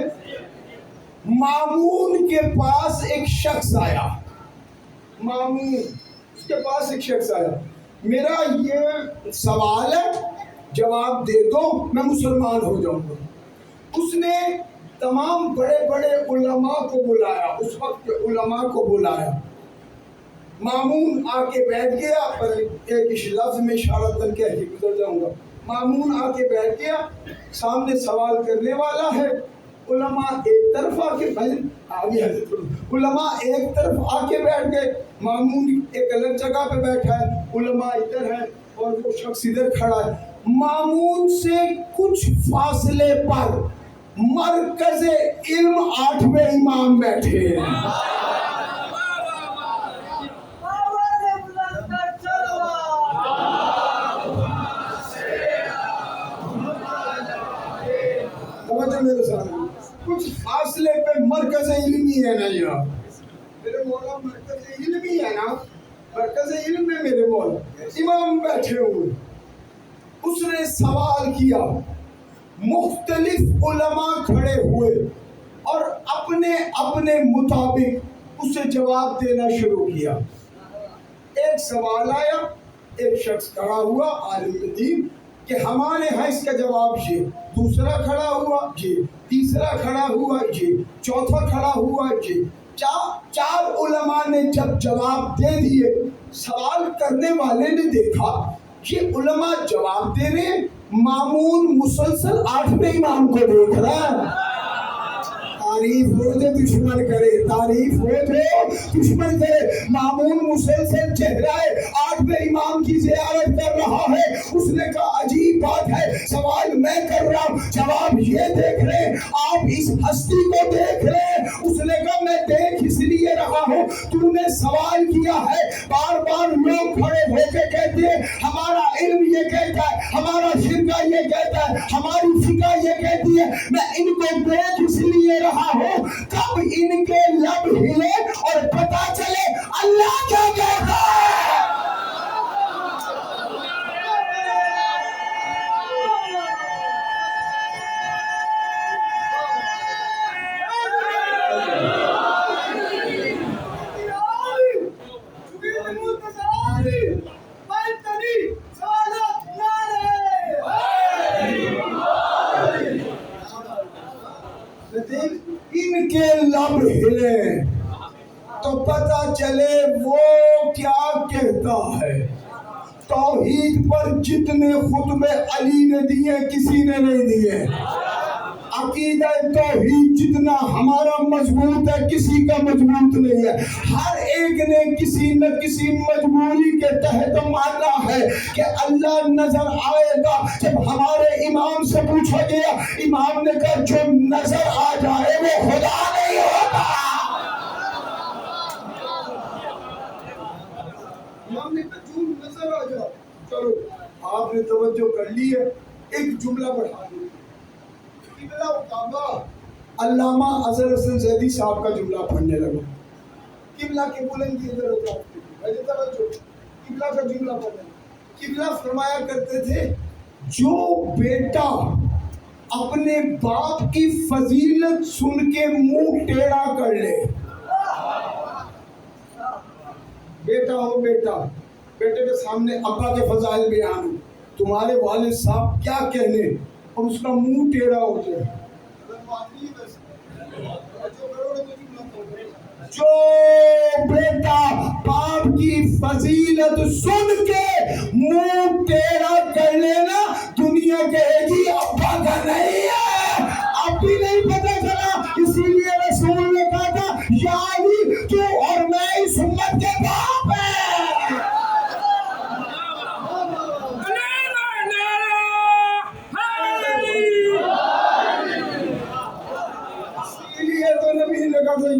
مامون کے پاس ایک شخص آیا، مامون اس کے پاس ایک شخص آیا، میرا یہ سوال ہے جواب دے دو میں مسلمان ہو جاؤں گا. اس نے تمام بڑے بڑے علماء کو بلایا، اس وقت کے علماء کو بلایا. مامون آ کے بیٹھ گیا، پر ایک لفظ میں اشارتاً کہہ کے گزر جاؤں گا. مامون آ کے بیٹھ گیا، سامنے سوال کرنے والا ہے. علماء ایک طرف آ کے علماء ایک طرف آ کے بیٹھ گئے، مامون ایک الگ جگہ پہ بیٹھا ہے، علماء ادھر ہے اور وہ شخص ادھر کھڑا ہے. مامون سے کچھ فاصلے پر مرکز علم 8ویں امام بیٹھے ہیں. میرے ساتھ کچھ فاصلے پہ مرکز علمی ہے نا یار، میرے مولا مرکز علمی ہے نا، مرکز علم میں میرے مولا امام بیٹھے ہوئے. اس نے سوال کیا، مختلف علماء کھڑے ہوئے اور اپنے اپنے مطابق اسے جواب دینا شروع کیا. ایک سوال آیا، ایک شخص کھڑا ہوا عالم دین کہ ہمارے ہاں اس کا جواب یہ، دوسرا کھڑا ہوا یہ، تیسرا کھڑا ہوا یہ، چوتھا کھڑا ہوا یہ. چار علماء نے جب جواب دے دیے، سوال کرنے والے نے دیکھا یہ علماء جواب دے رہے ہیں، مامون مسلسل 8ویں امام کو دیکھ رہا ہے. تعریف ہو جو دشمن کرے، تعریف ہو جو دشمن کرے. مامون مسلسل چہرہ 8ویں امام کی زیارت کر رہا ہے. اس نے کہا عجیب بات ہے، سوال میں کر رہا ہوں جواب یہ دیکھ رہے ہیں، آپ اس ہستی کو دیکھ رہے ہیں. اس نے کہا میں دیکھ اس لیے رہا ہوں، تو نے سوال کیا ہے. بار بار لوگ کھڑے ہو کے کہتے ہیں ہمارا علم یہ کہتا ہے، ہمارا فرقہ یہ کہتا ہے، ہماری فقہ یہ کہتی ہے. میں ان کو دیکھ اس لیے رہا ہوں کب ان کے لب ہلے اور پتا چلے اللہ کیا کہتا ہے. ان کے لب ہلے تو پتا چلے وہ کیا کہتا ہے. توحید پر جتنے خطبے علی نے دیے کسی نے نہیں دیے. عقیدہ توحید جتنا ہمارا مضبوط ہے کسی کا مضبوط نہیں ہے. ہر ایک نے کسی نہ کسی مجبوری کے تحت مانا ہے کہ اللہ نظر آئے گا. جب ہمارے امام سے پوچھا گیا، امام نے کہا جو نظر آ جائے وہ خدا نہیں ہوتا. امام نے کہا جو نظر آ جائے. چلو آپ نے توجہ کر لی ہے، ایک جملہ بڑھا دیں. علامہ اظہر حسن زیدی صاحب کا جملہ پڑھنے لگا. قبلہ کی بلندی قبلہ کا جملہ پڑھنے. قبلہ فرمایا کرتے تھے جو بیٹا اپنے باپ کی فضیلت سن کے منہ ٹیڑھا کر لے. بیٹا ہو بیٹا، بیٹے کے سامنے ابا کے فضائل بیان ہو، تمہارے والد صاحب کیا کہنے، اور اس کا منہ ٹیڑھا ہو جائے. جو بیٹا باپ کی فضیلت سن کے منہ ٹیڑھا کر لینا، دنیا کہے گی ابا کا نہیں ہے. اب بھی نہیں پتہ چلا، اسی لیے رسول نے کہا تھا یا علی تو اور میں اس امت کے باپ ہیں.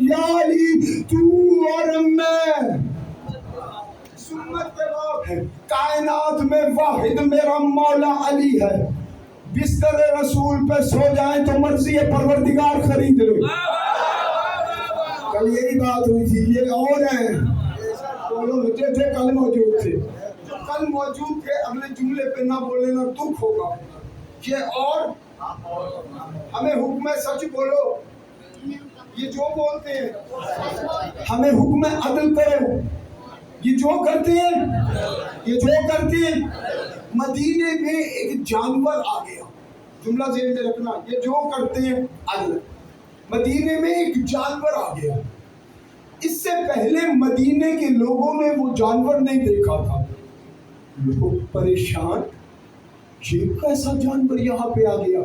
یا علی تو اور میں سنت کے باپ ہے. کائنات میں واحد میرا مولا علی ہے. بستر رسول پہ سو جائیں تو مرضی پروردگار خرید لو. کل یہی بات ہوئی تھی، یہ اور ہیں دونوں ہوتے تھے کل موجود تھے. کل موجود تھے، اگلے جملے پہ نہ بولے نا دکھ ہوگا یہ، اور ہمیں حکم ہے سچ بولو، یہ جو بولتے ہیں ہمیں حکم ہے عدل کرو، یہ جو کرتے ہیں مدینے میں ایک جانور آ گیا، جملہ ذہن میں رکھنا، یہ جو کرتے ہیں عدل، مدینے میں ایک جانور آ گیا، اس سے پہلے مدینے کے لوگوں نے وہ جانور نہیں دیکھا تھا، لوگ پریشان، یہ کیسا جانور یہاں پہ آ گیا،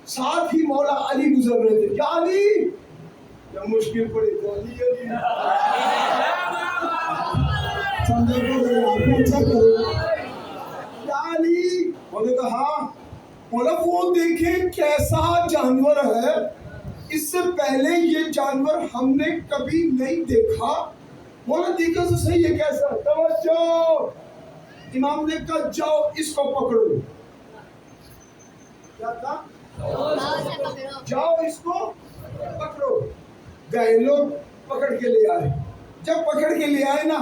ساتھ ہی مولا علی گزر رہے تھے، یا علی، جب مشکل پڑی تو علی سمجھے کو اچھا کرو، یا علی، انہوں نے کہا مولا وہ دیکھیں کیسا جانور ہے، اس سے پہلے یہ جانور ہم نے کبھی نہیں دیکھا، مولا دیکھا تو صحیح ہے کیسا، توجہ، امام نے کہا جاؤ اس کو پکڑو، کیا تھا؟ جاؤ اس کو پکڑو، گئے لوگ پکڑ کے لے آئے، جب پکڑ کے لے آئے نا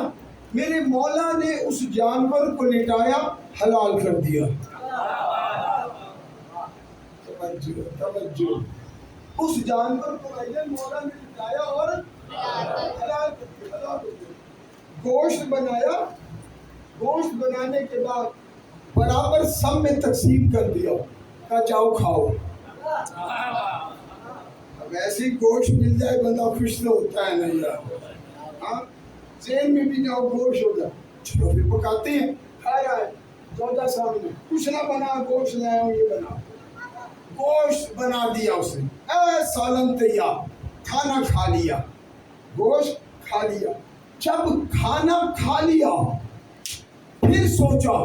میرے مولا نے اس جانور کو لٹایا، حلال کر دیا، توجہ، اس جانور کو مولا نے لٹایا اور حلال کر دیا، گوشت بنایا، گوشت بنانے کے بعد برابر سب میں تقسیم کر دیا، کہا جاؤ کھاؤ، اب ایسی گوشت مل جائے بندہ خوش تو ہوتا ہے نہیں یار، ہاں ذہن میں بھی جاؤ گوشت ہو جائے، چلو پھر پکاتے ہیں، کھا رہا ہے سودا سامنے، کچھ نہ بنا، گوشت لایا ہوں یہ بنا، گوشت بنا دیا اس نے، سالن تیار، کھانا کھا لیا، گوشت کھا لیا، جب کھانا کھا لیا پھر سوچا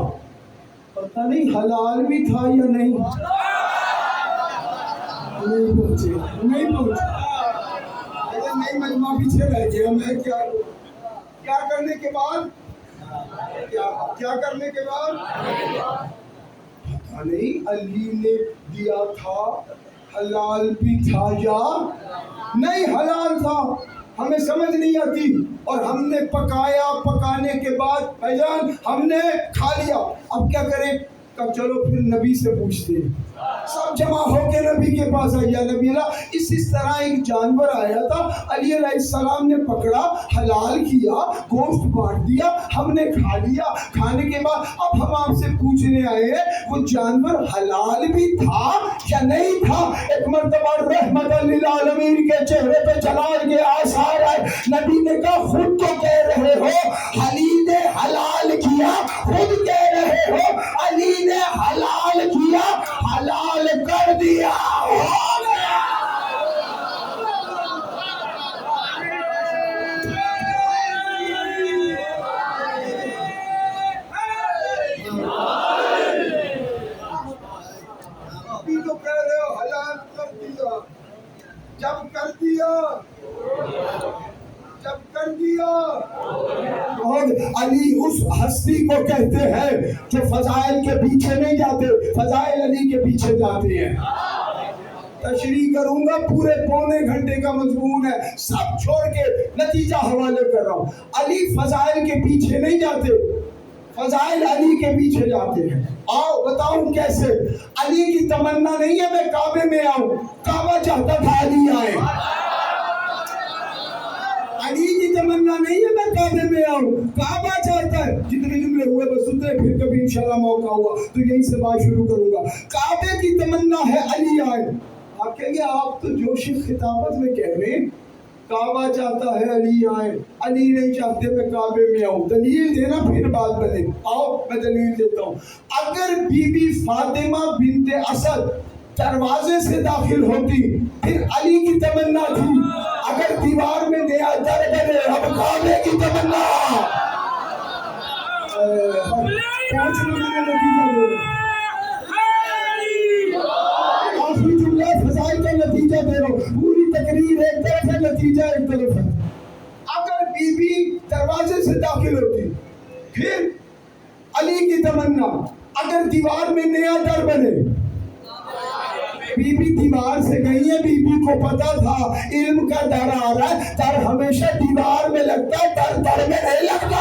پتہ نہیں حلال بھی تھا یا نہیں، نہیں پہنچے، نہیں مجمع پیچھے رہ گیا، میں کیا کرنے کے بعد پتہ نہیں علی نے دیا تھا، حلال بھی تھا یا نہیں حلال تھا، ہمیں سمجھ نہیں آتی، اور ہم نے پکایا، پکانے کے بعد بھائیجان ہم نے کھا لیا، اب کیا کریں؟ کب چلو پھر نبی سے پوچھتے ہیں، سب جمع ہو کے نبی کے پاس آئے، یا نبی اللہ اس طرح ایک جانور آیا تھا، علی علیہ السلام نے پکڑا، حلال کیا، گوشت بانٹ دیا، ہم نے کھا لیا، کھانے کے بعد اب ہم آپ سے پوچھنے آئے ہیں وہ جانور حلال بھی تھا یا نہیں تھا؟ ایک مرتبہ رحمت للعالمین کے چہرے پہ جلال کے آثار آئے، نبی نے کہا خود تو کہہ رہے ہو علی نے حلال کیا، خود کہہ رہے ہو علی نے حلال کیا، حلال کر دیا، ہو گیا۔ ابھی تو کہہ رہے ہو حلال کر دیا، جب کر دیا اور علی اس ہستی کو کہتے ہیں جو فضائل کے پیچھے نہیں جاتے، فضائل علی کے پیچھے جاتے ہیں، تشریح کروں گا، پورے پونے گھنٹے کا مضمون ہے، سب چھوڑ کے نتیجہ حوالے کر رہا ہوں، علی فضائل کے پیچھے نہیں جاتے، فضائل علی کے پیچھے جاتے ہیں، آؤ بتاؤں کیسے؟ علی کی تمنا نہیں ہے میں کعبے میں آؤں، کعبہ چاہتا تھا علی آئے، علی کی تمنا نہیں ہے میں کعبے میں آؤں، کعبہ چاہتا ہے، جتنے جملے ہوئے بس اتنے، پھر کبھی انشاءاللہ موقع ہوا تو یہیں سے بات شروع کروں گا، کعبے کی تمنا ہے علی آئے، آپ کہیں گے آپ تو جوش خطابت میں کہہ رہے ہیں، کعبہ چاہتا ہے علی آئے، علی نہیں چاہتے میں کعبے میں آؤں، دلیل دینا پھر بات بنے، آؤ میں دلیل دیتا ہوں، اگر بی بی فاطمہ بنت اسد دروازے سے داخل ہوتی پھر علی کی تمنا تھی، اگر دیوار میں نیا در بنے اب کعبے کی تمنا، آخری جملہ فضائل کا نتیجہ دے رہا ہوں، پوری تقریر ایک طرف ہے، نتیجہ ایک طرف ہے، اگر بی بی دروازے سے داخل ہوتی پھر علی کی تمنا، اگر دیوار میں نیا در بنے، بی بی دیوار سے گئی ہے، بی بی کو پتا تھا علم کا در آ رہا ہے، در ہمیشہ دیوار میں لگتا ہے، در میں نہیں لگتا،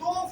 2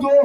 2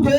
2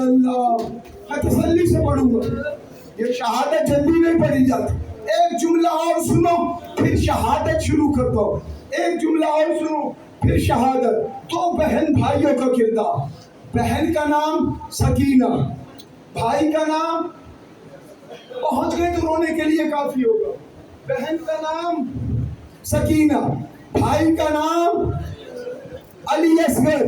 اللہ. میں تسلی سے پڑھوں گا. یہ شہادت جلدی نہیں پڑھی جاتی. ایک جملہ اور سنو پھر شہادت شروع کر دو. ایک جملہ اور سنو پھر شہادت. تو بہن بھائیوں کا کردار. بہن کا نام سکینہ, بھائی کا نام پہنچ گئے تو رونے کے لیے کافی ہوگا. بہن کا نام سکینہ, بھائی کا نام علی اصغر.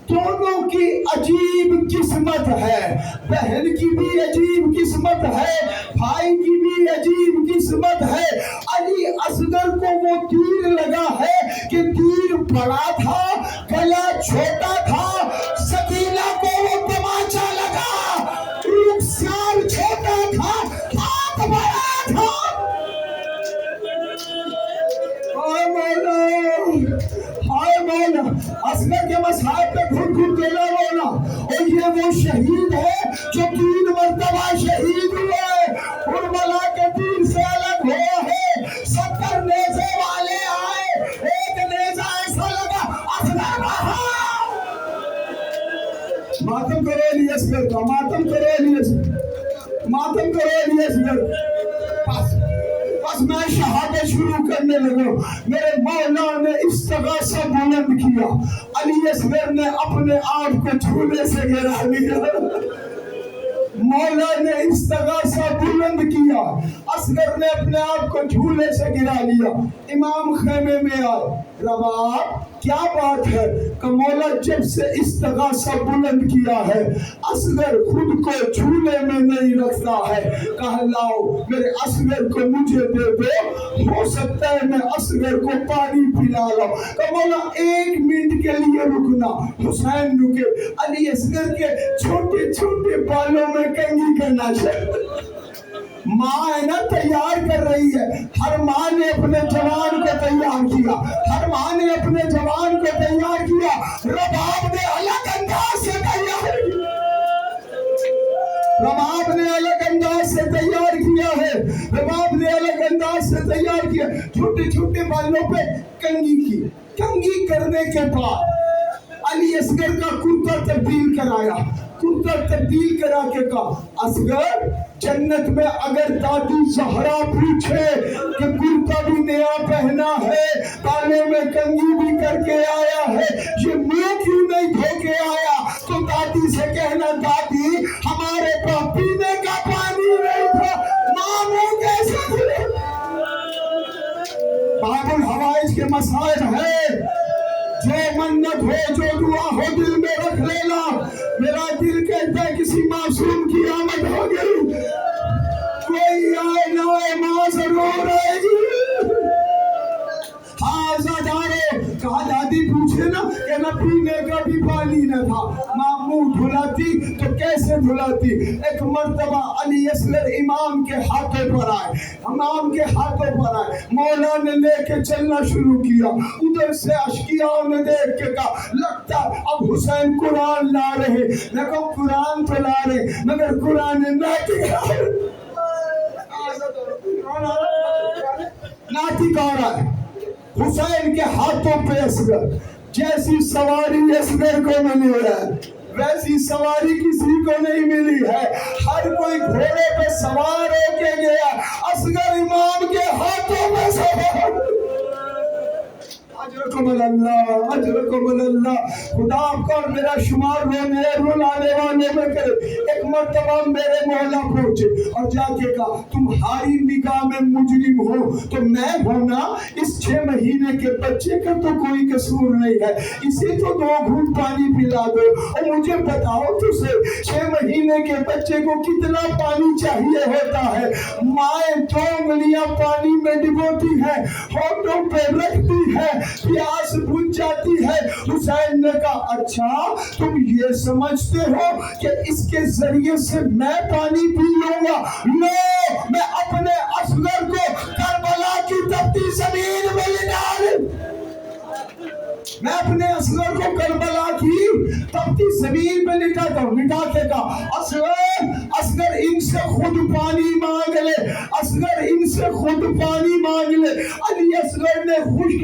دونوں کی عجیب قسمت ہے. بہن کی بھی عجیب قسمت ہے, بھائی کی بھی عجیب قسمت ہے. علی اصغر کو وہ تیر لگا ہے کہ تیر بڑا تھا, گلا چھوٹا تھا. سکینہ کو وہ تماچا لگا, رخسار چھوٹا تھا, ہاتھ بڑا تھا. ہائے مولا, ہائے مولا. اصغر کے مصائب پہ گھٹ گھٹ دینا رونا. اور یہ وہ شہید ہے جو 3 مرتبہ شہید ہوئے, کربلا کے تیر سے الگ ہوا ہے. 70 نیزے والے آئے, ایک نیزہ ایسا لگا اصغر وہاں. ماتم کرو علی اصغر کا, ماتم کرو علی اصغر, ماتم کرو علی اصغر. بس میں شہادت شروع کرنے لگا. میرے مولا نے استغاثہ بلند کیا. علی اصغر نے اپنے آپ کو جھولے سے گرا لیا. مولا نے استغاثہ بلند کیا. اصغر نے اپنے آپ کو جھولے سے گرا لیا. امام خیمے میں آئے. رباب کیا بات ہے کہ مولا جب سے استغاثہ بلند کیا ہے اصغر خود کو جھولے میں نہیں رکھتا ہے. کہا لاؤ میرے اصغر کو مجھے دے دو, ہو سکتا ہے میں اصغر کو پانی پلا لاؤں. کہ مولا 1 منٹ کے لیے رکنا. حسین رکے. علی اصغر کے چھوٹے چھوٹے بالوں میں کنگھی کرنا چاہیے. ماں ہے نا تیار کر رہی ہے. ہر ماں نے اپنے جوان کو تیار کیا, ہر ماں نے اپنے جوان کو تیار کیا. رباب نے الگ انداز سے تیار کیا, رباب نے الگ انداز سے تیار کیا ہے, رباب نے الگ انداز سے تیار کیا. چھوٹے چھوٹے بالوں پہ کنگھی کی. کنگھی کرنے کے بعد علی اصغر کا کرتا تبدیل کرایا. کرتا تبدیل کرا کے کہا اصغر جنت میں اگر دادی زہرا پوچھے کہ کرتا بھی نیا پہنا ہے, کانے میں کنگھی بھی کر کے آیا ہے, یہ منہ کیوں نہیں دھو کے آیا, تو دادی سے کہنا دادی ہمارے پاس پینے کا پانی نہیں تھا, ماں منہ کیسے دھلے. باب الحوائج کے مسائل ہے. جو منت ہو, جو دعا ہو, دل میں رکھ لینا. میرا دل کہتا ہے کسی معصوم کی آمد ہو گئی, کوئی آئے نہ آئے ماں ضرور آئے گی. ہاں زادارے کہا دادی پوچھے نا کہ نہ پینے کا بھی پانی نہ تھا, ماں منہ دھلاتی تو کیسے دھلاتی. ایک مرتبہ علی اصغر امام کے ہاتھوں پر آئے, امام کے ہاتھوں پر آئے. مولا نے لے کے چلنا شروع کیا. ادھر سے اشکیاؤں نے دیکھ کے کہا لگتا اب حسین قرآن لا رہے. میں کہا قرآن تو لا رہے مگر قرآن ناتی کا رہا ہے. حسین کے ہاتھوں پہ اصغر, جیسی سواری اصغر کو ملی ہے ویسی سواری کسی کو نہیں ملی ہے. ہر کوئی گھوڑے پہ سوار ہو کے گیا, اصغر امام کے ہاتھوں پہ سوار. اجرکم اللہ, اجرکم اللہ. خدا آپ کا اور میرا شمار رولانے والے میں کرے. ایک مرتبہ میرے مولا پہنچے اور جا کے کہا تمہاری نگاہ میں مجرم ہو تو میں ہونا, اس 6 مہینے کے بچے کا تو کوئی قصور نہیں ہے, اسے تو 2 گھونٹ پانی پلا دو. اور مجھے بتاؤ تجھے 6 مہینے کے بچے کو کتنا پانی چاہیے ہوتا ہے. مائیں 2 انگلیاں پانی میں ڈبوتی ہے, ہونٹوں پہ رکھتی ہے, پیاس بجھ جاتی ہے. حسین نے کہا اچھا تم یہ سمجھتے ہو کہ اس کے ذریعے سے میں پانی پی لوں گا؟ نو, میں اپنے اصغر کو کربلا کی تپتی زمین میں لٹا دوں. میں اپنے اصغر کو کربلا کی تپتی زمین میں لٹاتا ہوں. لٹا کے کہا اصغر ان سے خود پانی مانگ لے, اصغر ان سے خود پانی مانگ لے. علی اصغر نے خشک